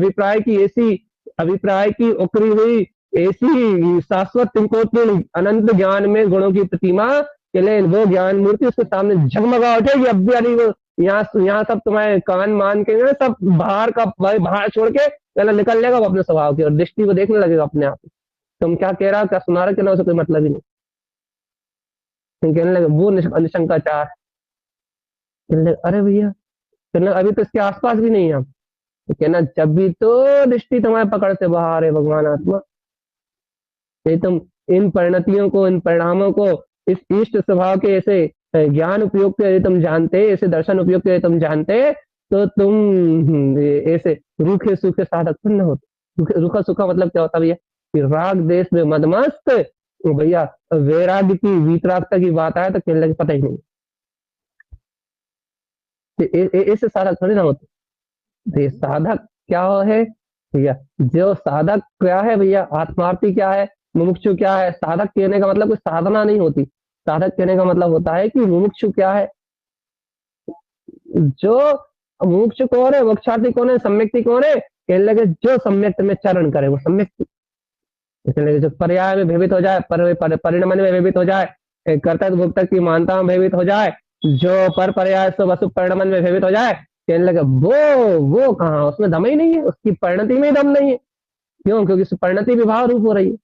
अभिप्राय की उकरी हुई ऐसी शाश्वत तिंकोत्पूर्ण अनंत ज्ञान में गुणों की प्रतिमा, कहले वो ज्ञान मूर्ति उसके सामने झगमगा उठेगी। अव्याली वो यहाँ सब तुम्हारे कान मान के सब बाहर छोड़ के पहले निकल लेगा वो अपने स्वभाव की और दृष्टि को देखने लगेगा अपने आप। तुम क्या कह रहा, क्या सुना रहा, कहना उसे कोई मतलब ही नहीं। कहने लगे वो निशंकाचार। कहने लगे अरे भैया, कहने अभी तो इसके आसपास भी नहीं है हम। तो कहना जब भी तो दृष्टि तुम्हारे पकड़ से बाहर है भगवान आत्मा, नहीं तुम इन परिणतियों को, इन परिणामों को, इस इष्ट स्वभाव के ऐसे ज्ञान उपयोग के तुम जानते, ऐसे दर्शन उपयोग के तुम जानते, तो तुम ऐसे रूखे सूखे साधक न होते। रूखा सूखा मतलब क्या होता भैया? राग देश में मदमस्त भैया, वैराग्य की वीतरागता की बात आए तो कहने लगे पता ही नहीं, ऐसे साधक थोड़ी ना होते। साधक क्या है भैया? जो साधक क्या है भैया? आत्मार्थी क्या है? मुमुक्षु क्या है? साधक कहने का मतलब कोई साधना नहीं होती, साधक कहने का मतलब होता है कि मुमुक्षु क्या है। जो मुमुक्षु कौन है? मोक्षार्थी कौन है? सम्यक्ति कौन है? कहने लगे जो सम्यक्त में चरण करे वो सम्यक्ति। कहने लगे जो पर्याय में भयभीत हो जाए, परिणमन में भयभीत हो जाए, कर्तव्य भोक्तव्य की मानता में भयभीत हो जाए, जो पर पर्याय वसु परिणमन में भयभीत हो जाए, कहने लगे वो कहाँ, उसमें दम ही नहीं है, उसकी परिणति में दम नहीं है। क्यों? क्योंकि परिणति विभाव रूप हो रही है।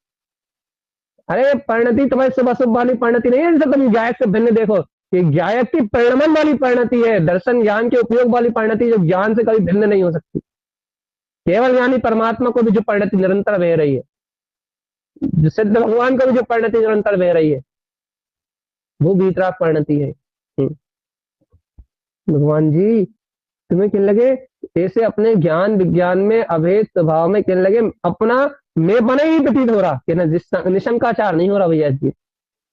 अरे परिणति तुम्हारी शुभ अशुभ वाली परिणति नहीं है जैसे तुम गायक से भिन्न देखो, ये गायक की परिणमन वाली परिणति है, दर्शन ज्ञान के उपयोग वाली परिणति, जो ज्ञान से कभी भिन्न नहीं हो सकती। केवल ज्ञानी परमात्मा को भी जो परिणति निरंतर बह रही है, जो सिद्ध भगवान को भी जो परिणति निरंतर बह रही है, वो वीतराग परिणति है। भगवान जी तुम्हें कहने लगे ऐसे अपने ज्ञान विज्ञान में अभेद स्वभाव में कहने लगे अपना मैं बने ही प्रतीत हो रहा, कहना निशंकाचार नहीं हो रहा भैया जी,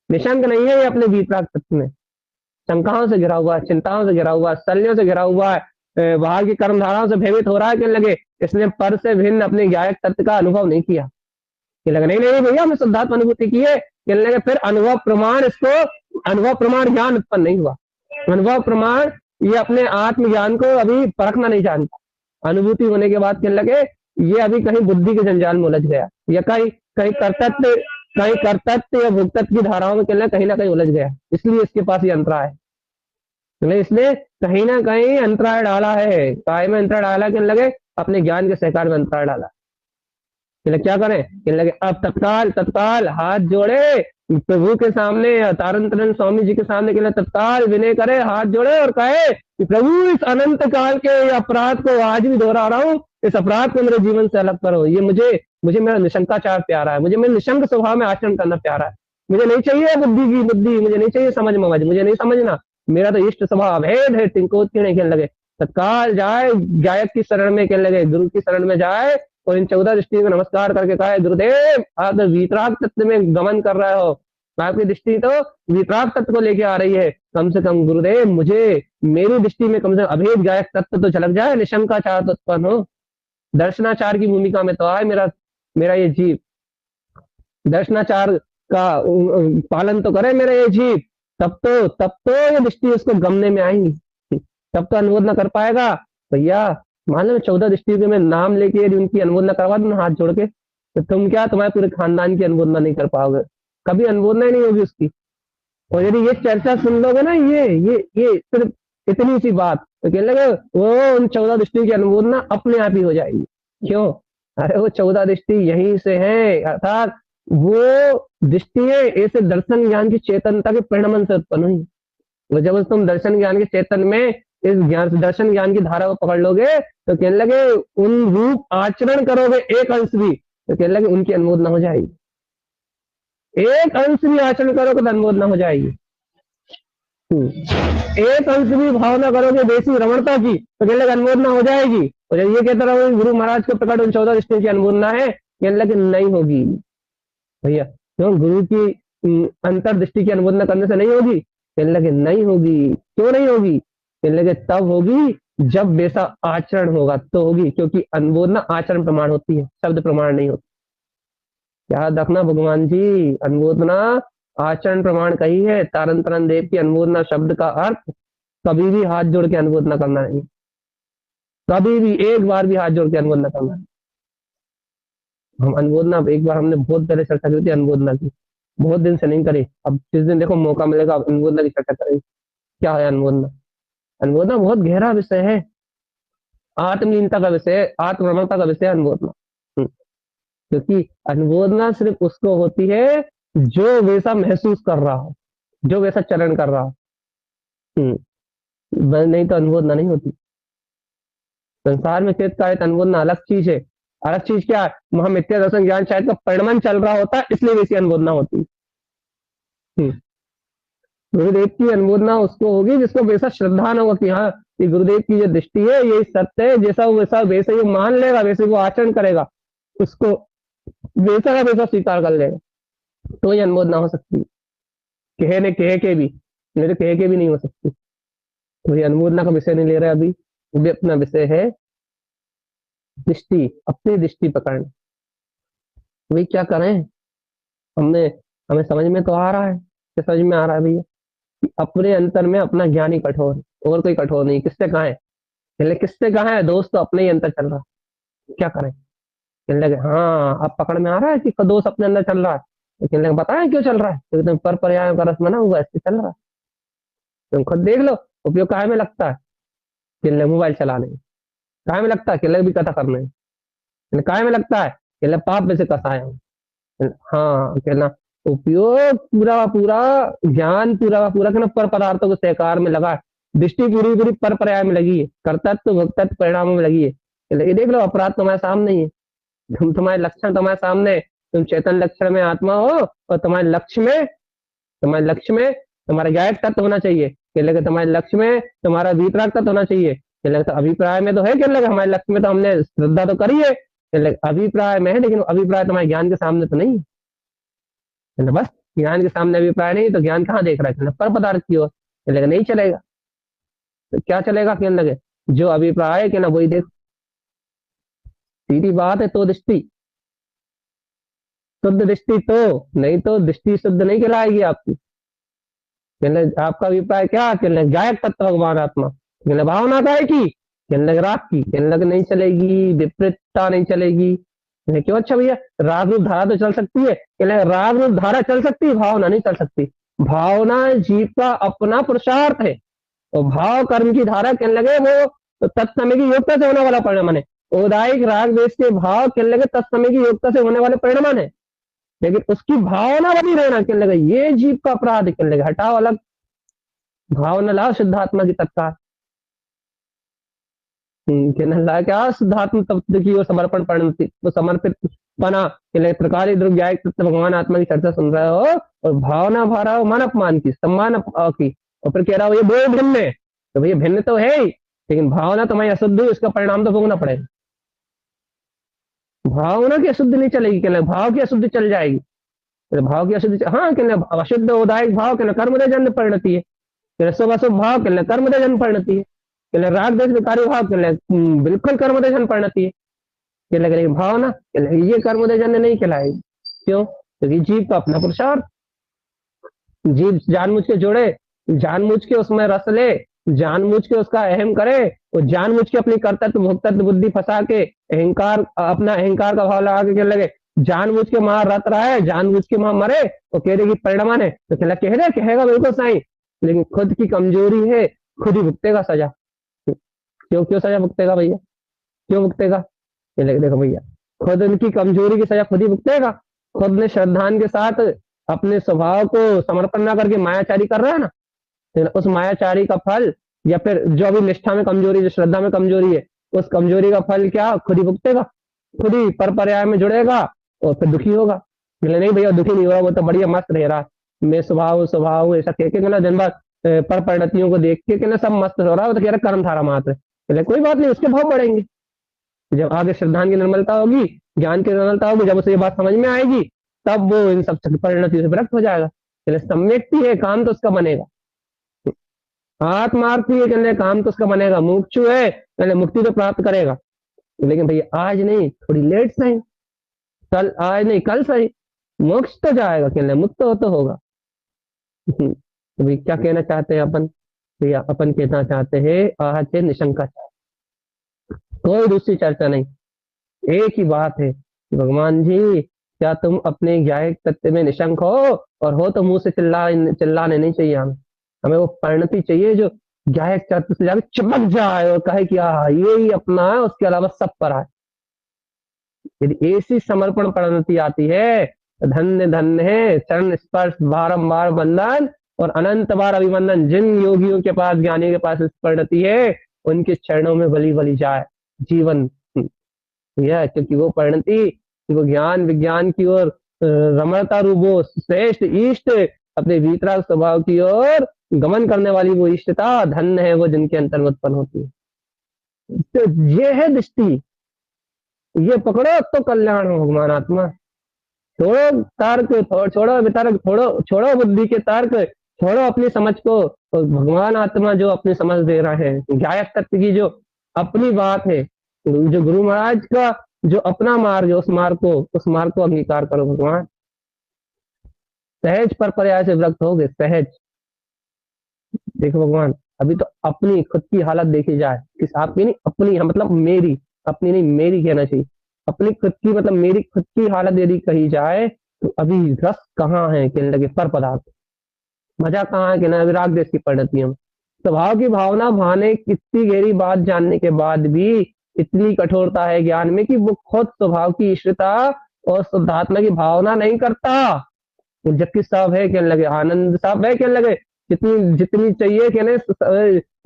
निशंक नहीं है ये अपने वीतराग तत्व में, शंकाओं से घिरा हुआ है, चिंताओं से घिरा हुआ है, शल्यों से घिरा हुआ है, बाहर की कर्मधाराओं से भयभीत हो रहा है। कहने लगे इसने पर से भिन्न अपने गायक तत्व का अनुभव नहीं किया। कहने लगे नहीं भैया हमने शुद्धात्म अनुभूति की है। कहने लगे फिर अनुभव प्रमाण ज्ञान उत्पन्न नहीं हुआ। अनुभव प्रमाण ये अपने आत्मज्ञान को अभी परखना नहीं जानता। अनुभूति होने के बाद कहने लगे ये अभी कहीं बुद्धि के जंजाल में उलझ गया, या कहीं कर्तव्य या भोक्तत्व की धाराओं में कहीं ना कहीं उलझ गया, इसलिए इसके पास ये अंतराय है। इसने कहीं ना कहीं अंतराय डाला है, काय में अंतराय डाला, कहने लगे अपने ज्ञान के सहकार में अंतराय डाला। कहने क्या करें? कहने लगे अब तत्काल हाथ जोड़े प्रभु के सामने, तारण स्वामी जी के सामने, कहने तत्काल विनय करे, हाथ जोड़े और कहे कि प्रभु इस अनंत काल के अपराध को आज भी दोहरा रहा हूँ, इस अपराध को मेरे जीवन से अलग करो। ये मुझे मेरा निशंकाचार प्यारा है, मुझे मेरे निशंक स्वभाव में आचरण करना प्यारा है। मुझे नहीं चाहिए बुद्धि, मुझे नहीं चाहिए समझ मगज, मुझे नहीं समझना, मेरा तो इष्ट स्वभाव भेद है। तिंकोत्ती कहने लगे तत्काल जाए गायक की शरण में, कहने लगे गुरु की शरण में जाए और इन 14 दृष्टि को नमस्कार करके कहा गुरुदेव आप वीतराग तत्व में गमन कर रहे हो, आपकी दृष्टि तो वितराग तत्व को लेके आ रही है। कम से कम गुरुदेव मुझे मेरी दृष्टि में कम से कम अभेद गायक तत्व तो झलक जाए, निशंकाचार तो उत्पन्न हो, दर्शनाचार की भूमिका में तो आए मेरा मेरा ये जीव, दर्शनाचार का पालन तो करे मेरा ये जीव, तब तो ये दृष्टि उसको गमने में आएंगी, तब तो अनुमोदना कर पाएगा। भैया मान लो 14 दृष्टि के मैं नाम लेके यदि उनकी अनुमोदना करवा दूं हाथ जोड़ के, तो तुम क्या तुम्हारे पूरे खानदान की अनुमोदना नहीं कर पाओगे, कभी अनुमोदना ही नहीं होगी उसकी। और यदि ये चर्चा सुन लोगे ना, ये सिर्फ इतनी सी बात, तो कहने लगे वो उन 14 दृष्टि की अनुमोदना अपने आप ही हो जाएगी। क्यों? अरे वो 14 दृष्टि यहीं से है, अर्थात वो दृष्टि है ऐसे दर्शन ज्ञान की चेतनता के परिणमन से उत्पन्न हुई। वो जब तुम दर्शन ज्ञान के चेतन में इस ज्ञान दर्शन ज्ञान की धारा को पकड़ लोगे, तो कहने लगे उन रूप आचरण करोगे एक अंश भी, तो कहने लगे उनकी अनुमोदना हो जाएगी। एक अंश भी आचरण करोगे तो अनुमोदना हो जाएगी। एक अंश भी भावना करोगे वैसी रमणता की, तो कहने लगे अनुमोदना हो जाएगी। और जब ये कहता रहो गुरु महाराज को प्रकट उन 14 दृष्टियों की अनुमोदना है, कहने लगे नहीं होगी भैया। क्यों? गुरु की अंतर्दृष्टि की अनुमोदना करने से नहीं होगी, कहने लगे नहीं होगी। क्यों नहीं होगी? कहने लगे तब होगी जब वैसा आचरण होगा तो होगी, क्योंकि अनुमोदना आचरण प्रमाण होती है, शब्द प्रमाण नहीं होती। याद रखना भगवान जी, अनुमोदना आचरण प्रमाण कही है। तारन तरन देव की अनुमोदना शब्द का अर्थ कभी भी हाथ जोड़ के अनुमोदना करना नहीं, कभी भी एक बार भी हाथ जोड़ के अनुमोदना करना नहीं। हम अनुमोदना एक बार हमने बहुत पहले चर्चा की थी अनुमोदना की, बहुत दिन से नहीं करी, अब जिस दिन देखो मौका मिलेगा अनुमोदना की चर्चा करेंगे। क्या है अनुमोदना? अनुमोदना बहुत गहरा विषय है, आत्मलीनता का विषय, आत्मरमणता का विषय अनुमोदना। क्योंकि अनुमोदना सिर्फ उसको होती है जो वैसा महसूस कर रहा हो, जो वैसा चरण कर रहा हो, नहीं तो अनुमोदना नहीं होती। संसार में चित्त का अनुमोदना अलग चीज है। अलग चीज क्या है? वहां मिथ्या दर्शन ज्ञान शायद का परिणमन चल रहा होता है, इसलिए वैसी अनुमोदना होती है। गुरुदेव की अनुमोदना उसको होगी जिसको वैसा श्रद्धा न होगा कि हाँ ये गुरुदेव की जो दृष्टि है ये सत्य है, जैसा वैसा वैसे ही मान लेगा, वैसे वो आचरण करेगा, उसको वैसा का वैसा स्वीकार कर लेगा, तो ये अनुमोदना हो सकती है। कहे के भी, मेरे कहे के भी नहीं हो सकती। तो ये अनुमोदना का विषय नहीं ले रहे अभी, वो भी अपना विषय है दृष्टि, अपनी दृष्टि पकड़ना। वही क्या करें, हमें समझ में तो आ रहा है, क्या समझ में आ रहा है भैया? अपने अंतर में अपना ज्ञान ही कठोर, और कोई कठोर नहीं। किससे कहा है? कहने किससे कहा है? दोस्त तो अपने ही अंतर चल रहा, क्या करें? कहने लगे हाँ अब पकड़ में आ रहा है कि दोस्त अपने अंदर चल रहा है। तो कहने लगे बताएं क्यों चल रहा है? क्योंकि तुम पर पर्याय का रस बना हुआ इससे चल रहा है, तुम खुद देख लो। उपयोग काहे में लगता है? कहने लगे मोबाइल चलाने में। काहे में लगता है? कहने लगे भी कथा करने में। काहे में लगता है? कहने लगे पाप में से कसाया हूँ। हाँ कहना उपयोग पूरा पूरा, ज्ञान पूरा पूरा कहना पर पदार्थों के सहकार में लगा है, दृष्टि पूरी पूरी पर पर्याय में लगी है, कर्तव्य भक्तत्व परिणामों में लगी है। ये देख लो अपराध तुम्हारे सामने ही है, तुम्हारे लक्षण तुम्हारे सामने, तुम चेतन लक्षण में आत्मा हो, और तुम्हारे लक्ष्य में तुम्हारा ज्ञायक तत्व होना चाहिए। कहने लगे तुम्हारे लक्ष्य में तुम्हारा वितराग तत्व होना चाहिए। कहने लगे तो अभिप्राय में तो है, कहने लगे हमारे लक्ष्य में तो हमने श्रद्धा तो करी है, कहने लगे अभिप्राय में है, लेकिन अभिप्राय तुम्हारे ज्ञान के सामने तो नहीं है। बस ज्ञान के सामने अभिप्राय नहीं तो ज्ञान कहाँ देख रहा है? पर पदार्थ की ओर। कहने लगे नहीं चलेगा। तो क्या चलेगा? कहने लगे जो अभिप्राय है कहना वही देख। सीधी बात है। तो दृष्टि शुद्ध दृष्टि तो, नहीं तो दृष्टि शुद्ध नहीं कहलाएगी आपकी। कहने आपका अभिप्राय क्या? कहने लगे गायक तत्व भगवान आत्मा। कहने भावना का है की, कहने लगे राग की। कहने लगे नहीं चलेगी, विपरीतता नहीं चलेगी। क्यों? अच्छा भैया राग रूप धारा तो चल सकती है। कहने लगे राग रूप धारा चल सकती है, भावना नहीं चल सकती। भावना जीव का अपना पुरुषार्थ है, और भाव कर्म की धारा कहने लगे वो तत्समय की योग्यता से होने वाला परिणाम है। उदायिक राग वेश के भाव कहने लगे तत्समय की योग्यता से होने वाले परिणाम है, लेकिन उसकी भावना बनी रहना कहने लगे ये जीव का अपराध है। कहने लगे हटाओ अलग, भावना लाओ शुद्धात्मा की तत्काल। कहने लगा क्या? शुद्धात्मा तत्व की ओर समर्पण परिणति, वो समर्पित बना। कहने प्रकार द्रव्यायिक तत्व भगवान आत्मा की चर्चा सुन रहे हो, और भावना भा रहा हो मान अपमान की, सम्मान की, और फिर कह रहा हो ये दो भिन्न है। तो भैया भिन्न तो है ही, लेकिन भावना तुम्हारी अशुद्ध हुई, इसका परिणाम तो भोगना पड़ेगा। भावना की अशुद्धि नहीं चलेगी, कहने भाव की अशुद्धि चल जाएगी। भाव की अशुद्धि, हाँ कहने अशुद्ध उदायिक भाव कहने कर्मदय जन्म परिणति है, कहने शुभ अशुभ भाव कहने कर्मदय जन्म परिणति है, कहने राग देश विकारी भाव कहने बिल्कुल कर्मदय जन्म परिणति है। कहने लगे भाव ना कहने ये कर्मोदय जन्य नहीं कहलाएगी। क्यों? क्योंकि जीव का अपना पुरुषार्थ, जीव जानबूझ के जोड़े, जानबूझ के उसमें रस ले, जानबूझ के उसका अहम करे, और जानबूझ के अपनी कर्तव्य भोक्तत्व बुद्धि फंसा के अहंकार, अपना अहंकार का भाव लगा के कहने लगे जानबूझ के वहां रत रहा है, जानबूझ के वहां मरे, तो कह रहे कि परिणाम है, तो कहेगा बिल्कुल सही, लेकिन खुद की कमजोरी है, खुद ही भुगतेगा सजा। क्यों क्यों सजा भुगतेगा भैया, क्यों भुगतेगा? देखो भैया, खुद उनकी कमजोरी की सजा खुद ही भुगतेगा। खुद ने श्रद्धान के साथ अपने स्वभाव को समर्पण ना करके मायाचारी कर रहा है ना, तो उस मायाचारी का फल, या फिर जो अभी निष्ठा में कमजोरी, जो श्रद्धा में कमजोरी है, उस कमजोरी का फल क्या खुद ही भुगतेगा, खुद ही पर पर्याय में जुड़ेगा और फिर दुखी होगा। नहीं भैया दुखी नहीं होगा, वो तो बढ़िया मस्त रह रहा है, मैं स्वभाव स्वभाव ऐसा कह के ना दिन भर पर परिणतियों को देख के ना सब मस्त हो रहा है, तो कह रहा कर्म धारा मात्र, कोई बात नहीं, उसके भाव बढ़ेंगे। जब आगे श्रद्धान की निर्मलता होगी, ज्ञान की निर्मलता होगी, जब उसे ये बात समझ में आएगी, तब वो इन सब परिणति से विरक्त हो जाएगा। सम्यक्ति है, काम तो उसका बनेगा, आत्मार्थी है कहने काम तो उसका बनेगा, मुमुक्षु है कहने मुक्ति तो प्राप्त करेगा, लेकिन भैया आज नहीं, थोड़ी लेट सही, कल, आज नहीं कल सही, मोक्ष तो जाएगा, कहने मुक्त तो होगा। तो भाई क्या कहना चाहते हैं अपन? भैया अपन कहना चाहते हैं आज से निशंका, कोई दूसरी चर्चा नहीं, एक ही बात है कि भगवान जी क्या तुम अपने ज्ञायक तत्व में निशंक हो, और हो तो मुंह से चिल्लाने नहीं चाहिए, हमें हमें वो परिणति चाहिए जो ज्ञायक तत्व से जाके चिपक जाए और कहे कि ये ही अपना है, उसके अलावा सब पर है। यदि ऐसी समर्पण परिणति आती है तो धन्य धन्य है, चरण स्पर्श बारंबार वंदन और अनंत बार अभिवंदन। जिन योगियों के पास, ज्ञानियों के पास परिणति है, उनके चरणों में बलि बलि जाए जीवन, यह क्योंकि वो परिणति, वो ज्ञान विज्ञान की ओर रमणता रूप, वो श्रेष्ठ इष्ट, अपने वीतराग स्वभाव की ओर गमन करने वाली वो इष्टता, धन्य है वो जिनके अंतर उत्पन्न होती है। तो ये है दृष्टि, ये पकड़ो तो कल्याण हो भगवान आत्मा। छोड़ो तर्क, छोड़ो वितर्क, छोड़ो बुद्धि के तर्क, छोड़ो अपनी समझ को, तो भगवान आत्मा जो अपनी समझ दे रहा है, ज्ञायक तत्व की जो अपनी बात है, जो गुरु महाराज का जो अपना मार्ग है, उस मार्ग को अंगीकार करो भगवान। सहज पर पर्याय से विरक्त हो गए, सहज। देखो भगवान, अभी तो अपनी खुद की हालत देखी जाए, किस आपकी नहीं, अपनी मतलब मेरी, अपनी नहीं मेरी कहना चाहिए, अपनी खुद की मतलब मेरी खुद की हालत यदि कही जाए, तो अभी रस कहाँ है कहने लगे पर पदार्थ, मजा कहाँ है कहना विराग देश की परिणति हम। स्वभाव की भावना भाने कितनी गहरी बात जानने के बाद भी इतनी कठोरता है ज्ञान में कि वो खुद स्वभाव की ईश्वरता और शुद्धात्मा की भावना नहीं करता। जबकि सब है कहने लगे, आनंद सब है कहने लगे, जितनी जितनी चाहिए कहने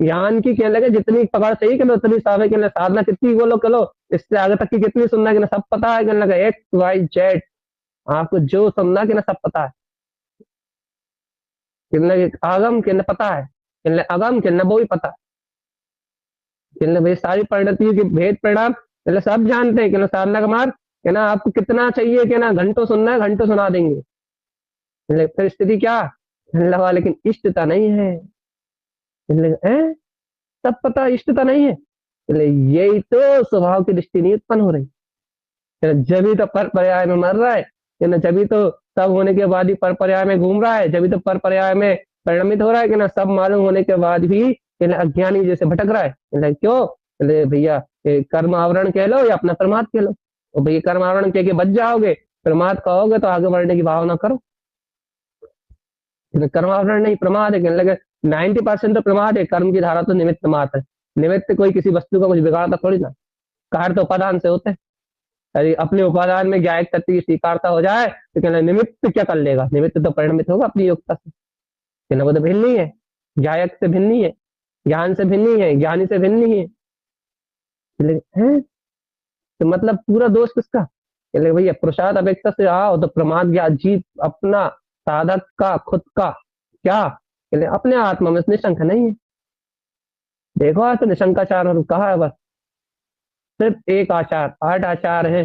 ज्ञान की कहने लगे, जितनी पकड़ चाहिए कहने उतनी सब है कहने, साधना कितनी बोलो करो, इससे आगे तक की कितनी सुनना कहने सब पता है कहने लगे, एक्स वाई जेड, आपको जो सुनना कहने सब पता है कहने लगे, आगम कहने पता है कहने, अगम कहने वो भी पता है कहने भाई, सारी परिणतियों के भेद परिणाम कहने सब जानते हैं कहने, साधना का मार्ग कहना आपको कितना चाहिए कहना, घंटों सुनना है घंटों सुना देंगे। फिर स्थिति क्या लगा, लेकिन इष्टता नहीं है, सब पता इष्टता नहीं है, यही तो स्वभाव की दृष्टि नहीं उत्पन्न हो रही, जब ही तो पर पर्याय में मर रहा है, जब ही तो सब होने के बाद ही पर पर्याय में घूम रहा है, जब ही तो पर पर्याय में परिणमित हो रहा है कि ना, सब मालूम होने के बाद भी अज्ञानी जैसे भटक रहा है। क्यों? भैया कर्म आवरण कह लो या अपना प्रमाद कह लो, और भैया कर्म आवरण कह के बच जाओगे, प्रमाद कहोगे तो आगे बढ़ने की भावना करो। कर्मावरण नहीं, प्रमाद है कहने लगे, 90% तो प्रमाद है, कर्म की धारा तो निमित्त मात्र है, निमित्त कोई किसी वस्तु का कुछ बिगाड़ता थोड़ी ना, कार्य तो उपादान से होते हैं। अरे अपने उपादान में ज्ञायक तत्व की स्वीकारता हो जाए तो कहना निमित्त क्या कर लेगा, निमित्त तो परिणमित होगा अपनी योग्यता से, कहना वो तो भिन्न ही है, ज्ञायक से भिन्न ही है, ज्ञान से भिन्न ही है, ज्ञानी से भिन्न ही है, तो मतलब पूरा दोष किसका? कहले भैया पुरुषार्थ अपेक्षा से आओ तो प्रमाद ज्ञान जीत अपना साधक का खुद का क्या कहले, अपने आत्मा में निशंक नहीं है। देखो आज तो निशंकाचार और कहा है बस, सिर्फ एक आचार, 8 आचार है,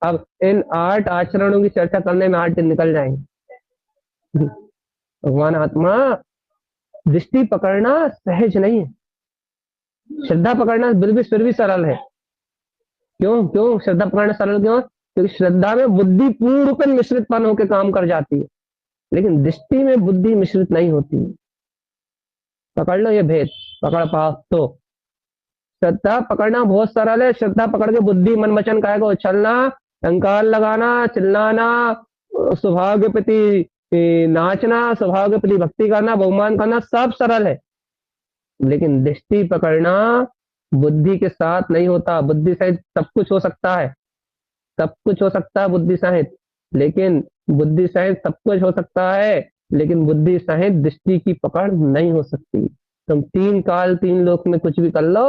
अब इन 8 आचरणों की चर्चा करने में 8 दिन निकल जाएंगे। भगवान आत्मा दृष्टि पकड़ना सहज नहीं है, श्रद्धा पकड़ना फिर भी सरल है। क्यों क्यों श्रद्धा पकड़ना सरल क्यों? क्योंकि श्रद्धा में बुद्धि पूर्ण रूप में मिश्रितपन होकर काम कर जाती है, लेकिन दृष्टि में बुद्धि मिश्रित नहीं होती। पकड़ लो ये भेद, पकड़ पाओ तो। श्रद्धा पकड़ना बहुत सरल है, श्रद्धा पकड़ के बुद्धि मन वचन काय को उछलना, अहंकार लगाना, चिल्लाना, स्वभाव के प्रति नाचना, स्वभाव के प्रति भक्ति करना, बहुमान करना, सब सरल है। लेकिन दृष्टि पकड़ना बुद्धि के साथ नहीं होता। बुद्धि सहित सब कुछ हो सकता है, सब कुछ हो सकता है बुद्धि सहित, लेकिन बुद्धि सहित सब कुछ हो सकता है, लेकिन बुद्धि सहित दृष्टि की पकड़ नहीं हो सकती। तुम 3 काल 3 लोक में कुछ भी कर लो,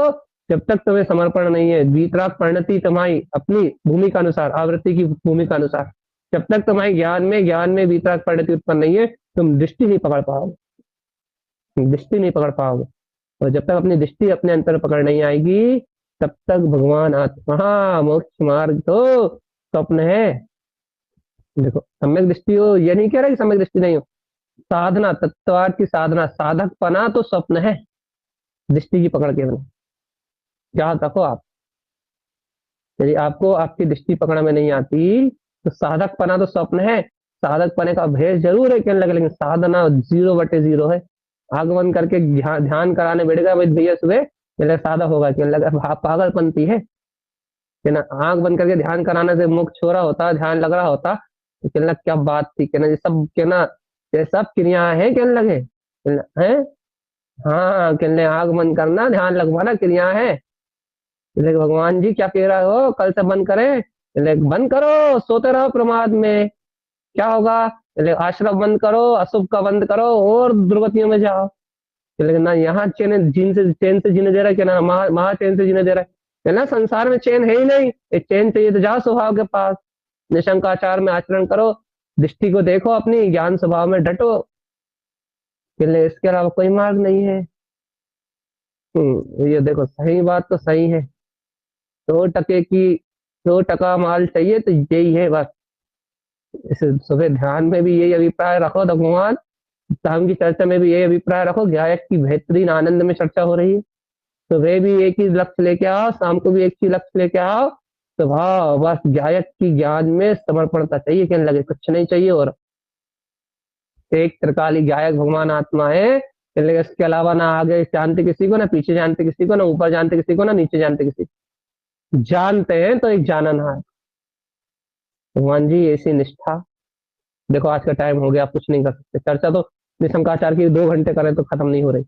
जब तक तुम्हें समर्पण नहीं है, वीतराग परिणति तुम्हारी अपनी भूमिका अनुसार, आवृत्ति की भूमिका अनुसार, जब तक तुम्हारे ज्ञान में वीतराग परिणति उत्पन्न नहीं है, तुम दृष्टि नहीं पकड़ पाओगे, दृष्टि नहीं पकड़ पाओगे। और जब तक अपनी दृष्टि अपने अंतर पकड़ नहीं आएगी, तब तक भगवान आत्मा मोक्ष मार्ग तो स्वप्न है। देखो, सम्यक दृष्टि हो, ये नहीं कह रहा कि सम्यक दृष्टि नहीं हो। साधना, तत्वार्थ की साधना, साधक पना तो स्वप्न है, दृष्टि की पकड़ के बिना। याद रखो आप, यदि आपको आपकी दृष्टि पकड़ में नहीं आती तो साधक पना तो स्वप्न है। साधक पने का भेद जरूर है कहने लगे, लेकिन साधना 0/0 है। आग बंद करके ध्यान कराने बैठेगा भाई भैया सुबह, कहने सादा होगा, कहने लगा पागलपंती है कि ना। आंख बंद करके ध्यान कराने से मुख छोड़ा होता, ध्यान लग रहा होता, तो कहने लगा क्या बात थी, कहना ये सब कहना ये सब क्रियाएं हैं, कहने लगे हैं। हाँ, कहने आंख बंद करना, ध्यान लगवाना क्रिया है। कहने भगवान जी क्या कह रहे हो, कल से बंद करें? कहने बंद करो, सोते रहो प्रमाद में, क्या होगा? आश्रम बंद करो, अशुभ का बंद करो और दुर्गतियों में जाओ। लेकिन ना यहाँ चैन से जीने दे रहा है, क्या ना महा चैन से जीने दे रहा है ना। संसार में चैन है ही नहीं, एक चैन चाहिए तो जाओ स्वभाव के पास, निशंकाचार में आचरण करो, दृष्टि को देखो, अपनी ज्ञान स्वभाव में डटो। इसके अलावा कोई मार्ग नहीं है। ये देखो, सही बात तो सही है, 100% माल चाहिए तो यही है बस। इस सुबह ध्यान में भी यही अभिप्राय रखो, भगवान धाम की चर्चा में भी यही अभिप्राय रखो। गायक की बेहतरीन आनंद में चर्चा हो रही है, सुबह भी एक ही लक्ष्य लेके आओ, शाम को भी एक ही लक्ष्य लेके आओ। तो हाँ, बस गायक की ज्ञान में समर्पणता चाहिए, कहने लगे कुछ नहीं चाहिए। और एक त्रिकाली गायक भगवान आत्मा है, कहने लगे इसके अलावा ना आगे जानते किसी को, ना पीछे जानते किसी को, ना ऊपर जानते किसी को, ना नीचे जानते किसी को। जानते हैं तो एक जाननहार भगवान जी, ऐसी निष्ठा। देखो आज का टाइम हो गया, आप कुछ नहीं कर सकते। चर्चा तो निशंकाचार की 2 घंटे करें तो खत्म नहीं हो रही,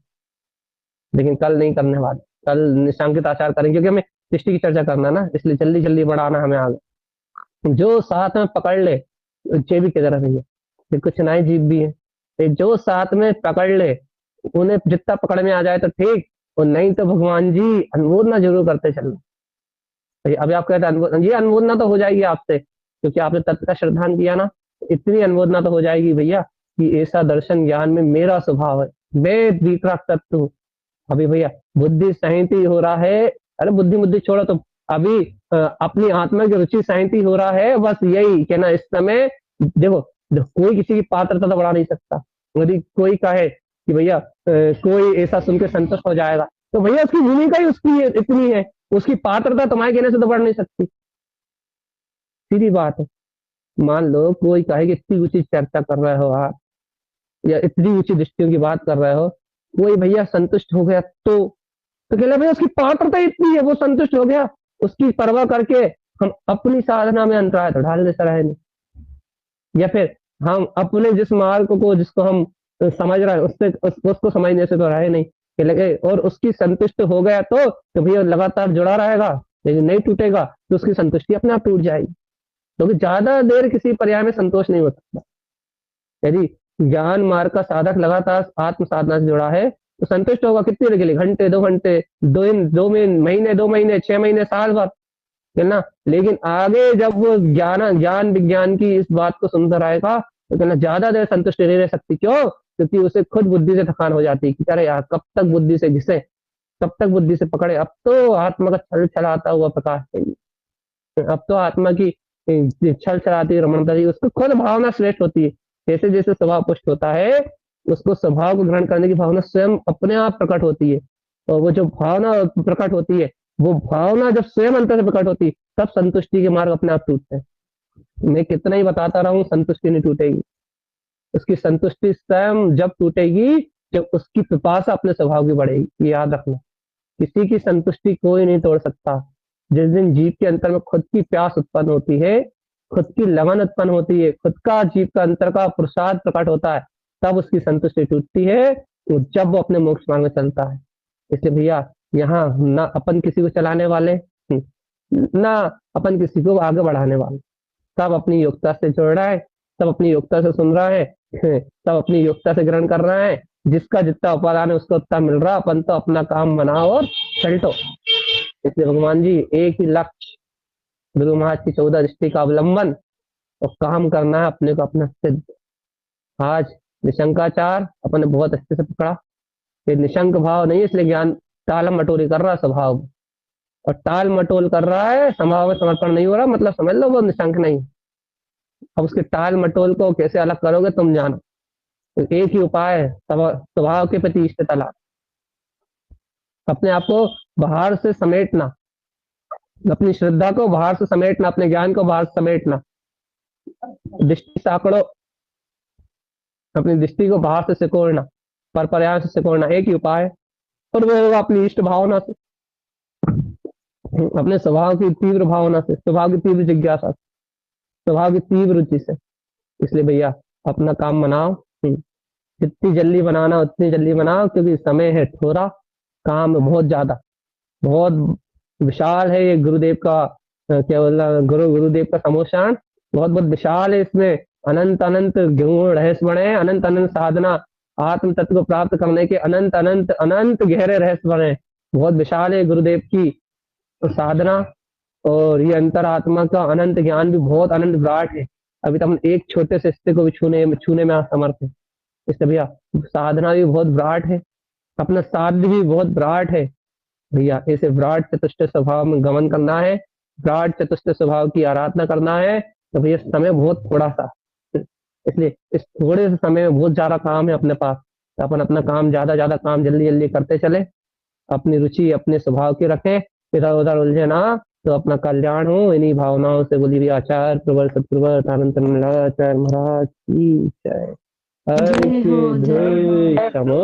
लेकिन कल नहीं करने वाले, कल निशंकित आचार करेंगे, क्योंकि हमें दृष्टि की चर्चा करना ना, इसलिए जल्दी जल्दी बढ़ाना हमें आगे। जो साथ में पकड़ ले, जेबी की तरह नहीं है, कुछ नए जीव भी है, जो साथ में पकड़ ले उन्हें जितना पकड़ में आ जाए तो ठीक, और नहीं तो भगवान जी अनुमोदना जरूर करते चलना। अभी आप कहते हैं ये अनुमोदना तो हो जाएगी आपसे, क्योंकि आपने तत्व का श्रद्धान किया ना, इतनी अनुमोदना तो हो जाएगी भैया कि ऐसा दर्शन ज्ञान में मेरा स्वभाव है, मैं वितराग तत्व हूँ। अभी भैया बुद्धि सहित हो रहा है, अरे बुद्धि छोड़ो, तो अभी अपनी आत्मा की रुचि सहित हो रहा है। बस यही कि ना, इस समय देखो, कोई किसी की पात्रता तो बढ़ा नहीं सकता। यदि कोई कहे कि भैया कोई ऐसा सुन के संतुष्ट हो जाएगा, तो भैया उसकी भूमिका ही उसकी इतनी है, उसकी पात्रता तुम्हारे कहने से तो बढ़ नहीं सकती, सीधी बात है। मान लो कोई कहे कि इतनी ऊंची चर्चा कर रहे हो आप, या इतनी ऊंची दृष्टियों की बात कर रहे हो, कोई भैया संतुष्ट हो गया तो कहला भैया उसकी पात्रता इतनी है, वो संतुष्ट हो गया, उसकी परवाह करके हम अपनी साधना में अंतराय तो ढाल देता रहे नहीं, या फिर हम अपने जिस मार्ग को जिसको हम समझ रहे हैं उसको समझने से तो रहे नहीं कि लगे, और उसकी संतुष्ट हो गया तो भैया लगातार जुड़ा रहेगा, लेकिन नहीं टूटेगा तो उसकी संतुष्टि अपने आप टूट जाएगी। क्योंकि ज्यादा देर किसी पर्याय में संतोष नहीं हो सकता। यदि ज्ञान मार्ग का साधक लगातार आत्म साधना से जुड़ा है तो संतुष्ट होगा कितनी देर के लिए, घंटे 2 घंटे, 2 महीने, 2 महीने, 6 महीने, साल भर, है ना। लेकिन आगे जब वो ज्ञान विज्ञान की इस बात को सुनता रहेगा तो कहना ज्यादा देर संतुष्ट नहीं रह सकती। क्यों? क्योंकि उसे खुद बुद्धि से थकान हो जाती है कि अरे यार कब तक बुद्धि से घिसे, कब तक बुद्धि से पकड़े, अब तो आत्मा का छल छलाता हुआ प्रकाश चाहिए, अब तो आत्मा की छल छलाती रमणता जी, उसको खुद भावना श्रेष्ठ होती है। जैसे जैसे स्वभाव पुष्ट होता है, उसको स्वभाव को ग्रहण करने की भावना स्वयं अपने आप प्रकट होती है। और वो जो भावना प्रकट होती है, वो भावना जब स्वयं अंतर से प्रकट होती है, तब संतुष्टि के मार्ग अपने आप टूटते हैं। मैं कितना ही बताता रहा हूँ, संतुष्टि नहीं टूटेगी। उसकी संतुष्टि स्वयं जब टूटेगी, जब उसकी पिपासा अपने स्वभाव की बढ़ेगी। ये याद रखना, किसी की संतुष्टि कोई नहीं तोड़ सकता। जिस दिन जीव के अंतर में खुद की प्यास उत्पन्न होती है, खुद की लगन उत्पन्न होती है, खुद का जीव का अंतर का प्रसाद प्रकट होता है, तब उसकी संतुष्टि टूटती है, तो जब वो अपने मोक्ष मार्ग में चलता है। इसलिए भैया, यहाँ ना अपन किसी को चलाने वाले, ना अपन किसी को आगे बढ़ाने वाले, सब अपनी योग्यता से जुड़ रहा है, सब अपनी योग्यता से सुन रहा है, सब अपनी योग्यता से ग्रहण कर रहा है। जिसका जितना उपादान है उसको उतना मिल रहा, अपन तो अपना काम बनाओ और चलटो। इसलिए भगवान जी एक ही लक्ष्य, गुरु महाराज की 14 दृष्टि का अवलंबन और काम करना है अपने को अपना सिद्ध। आज निशंकाचार अपने बहुत अच्छे से पकड़ा। ये निशंक भाव नहीं, इसलिए ज्ञान टाल मटोली कर रहा है स्वभाव में, और टाल मटोल कर रहा है स्वभाव में समर्पण नहीं हो रहा, मतलब समझ लो वो निशंक नहीं। अब उसके टाल मटोल को कैसे अलग करोगे तुम जानो। तो एक ही उपाय है, स्वभाव के प्रति इष्ट तलाश, अपने आप को बाहर से समेटना, अपनी श्रद्धा को बाहर से समेटना, अपने ज्ञान को बाहर से समेटना, दृष्टि साकड़ो, अपनी दृष्टि को बाहर से सिकोड़ना, पर प्रयास से सिकोड़ना, एक ही उपाय है। और वो होगा अपनी इष्ट भावना से, अपने स्वभाव की तीव्र भावना से, स्वभाव की तीव्र जिज्ञासा, स्वभाव की तीव्र रुचि से। इसलिए भैया अपना काम बनाओ, जितनी जल्दी बनाना उतनी जल्दी बनाओ, क्योंकि समय है थोड़ा, काम बहुत ज्यादा, बहुत विशाल है ये गुरुदेव का, क्या बोलना, गुरुदेव का समोशान बहुत बहुत विशाल है। इसमें अनंत अनंत गुण रहस्य बने, अनंत अनंत साधना, आत्म तत्व को प्राप्त करने के अनंत अनंत अनंत गहरे रहस्य बने। बहुत विशाल है गुरुदेव की साधना, और ये अंतरात्मा का अनंत ज्ञान भी बहुत अनंत विराट है। अभी तो हम एक छोटे से हिस्से को भी छूने में असमर्थ है। इसलिए भैया साधना भी बहुत विराट है, अपना साध्य भी बहुत विराट है। भैया ऐसे विराट चतुष्ट स्वभाव में गमन करना है, विराट चतुष्ट स्वभाव की आराधना करना है। तो भैया समय बहुत थोड़ा सा, इसलिए इस थोड़े से समय में बहुत ज्यादा काम है अपने पास। तो अपन अपना काम ज्यादा काम जल्दी जल्दी करते चले, अपनी रुचि अपने स्वभाव की रखें, इधर उधर उलझे ना, तो अपना कल्याण हो। इन्हीं भावनाओं से बोली भी आचार्य प्रवर सतप्रवर आचार्य महाराज की जय। जय हो।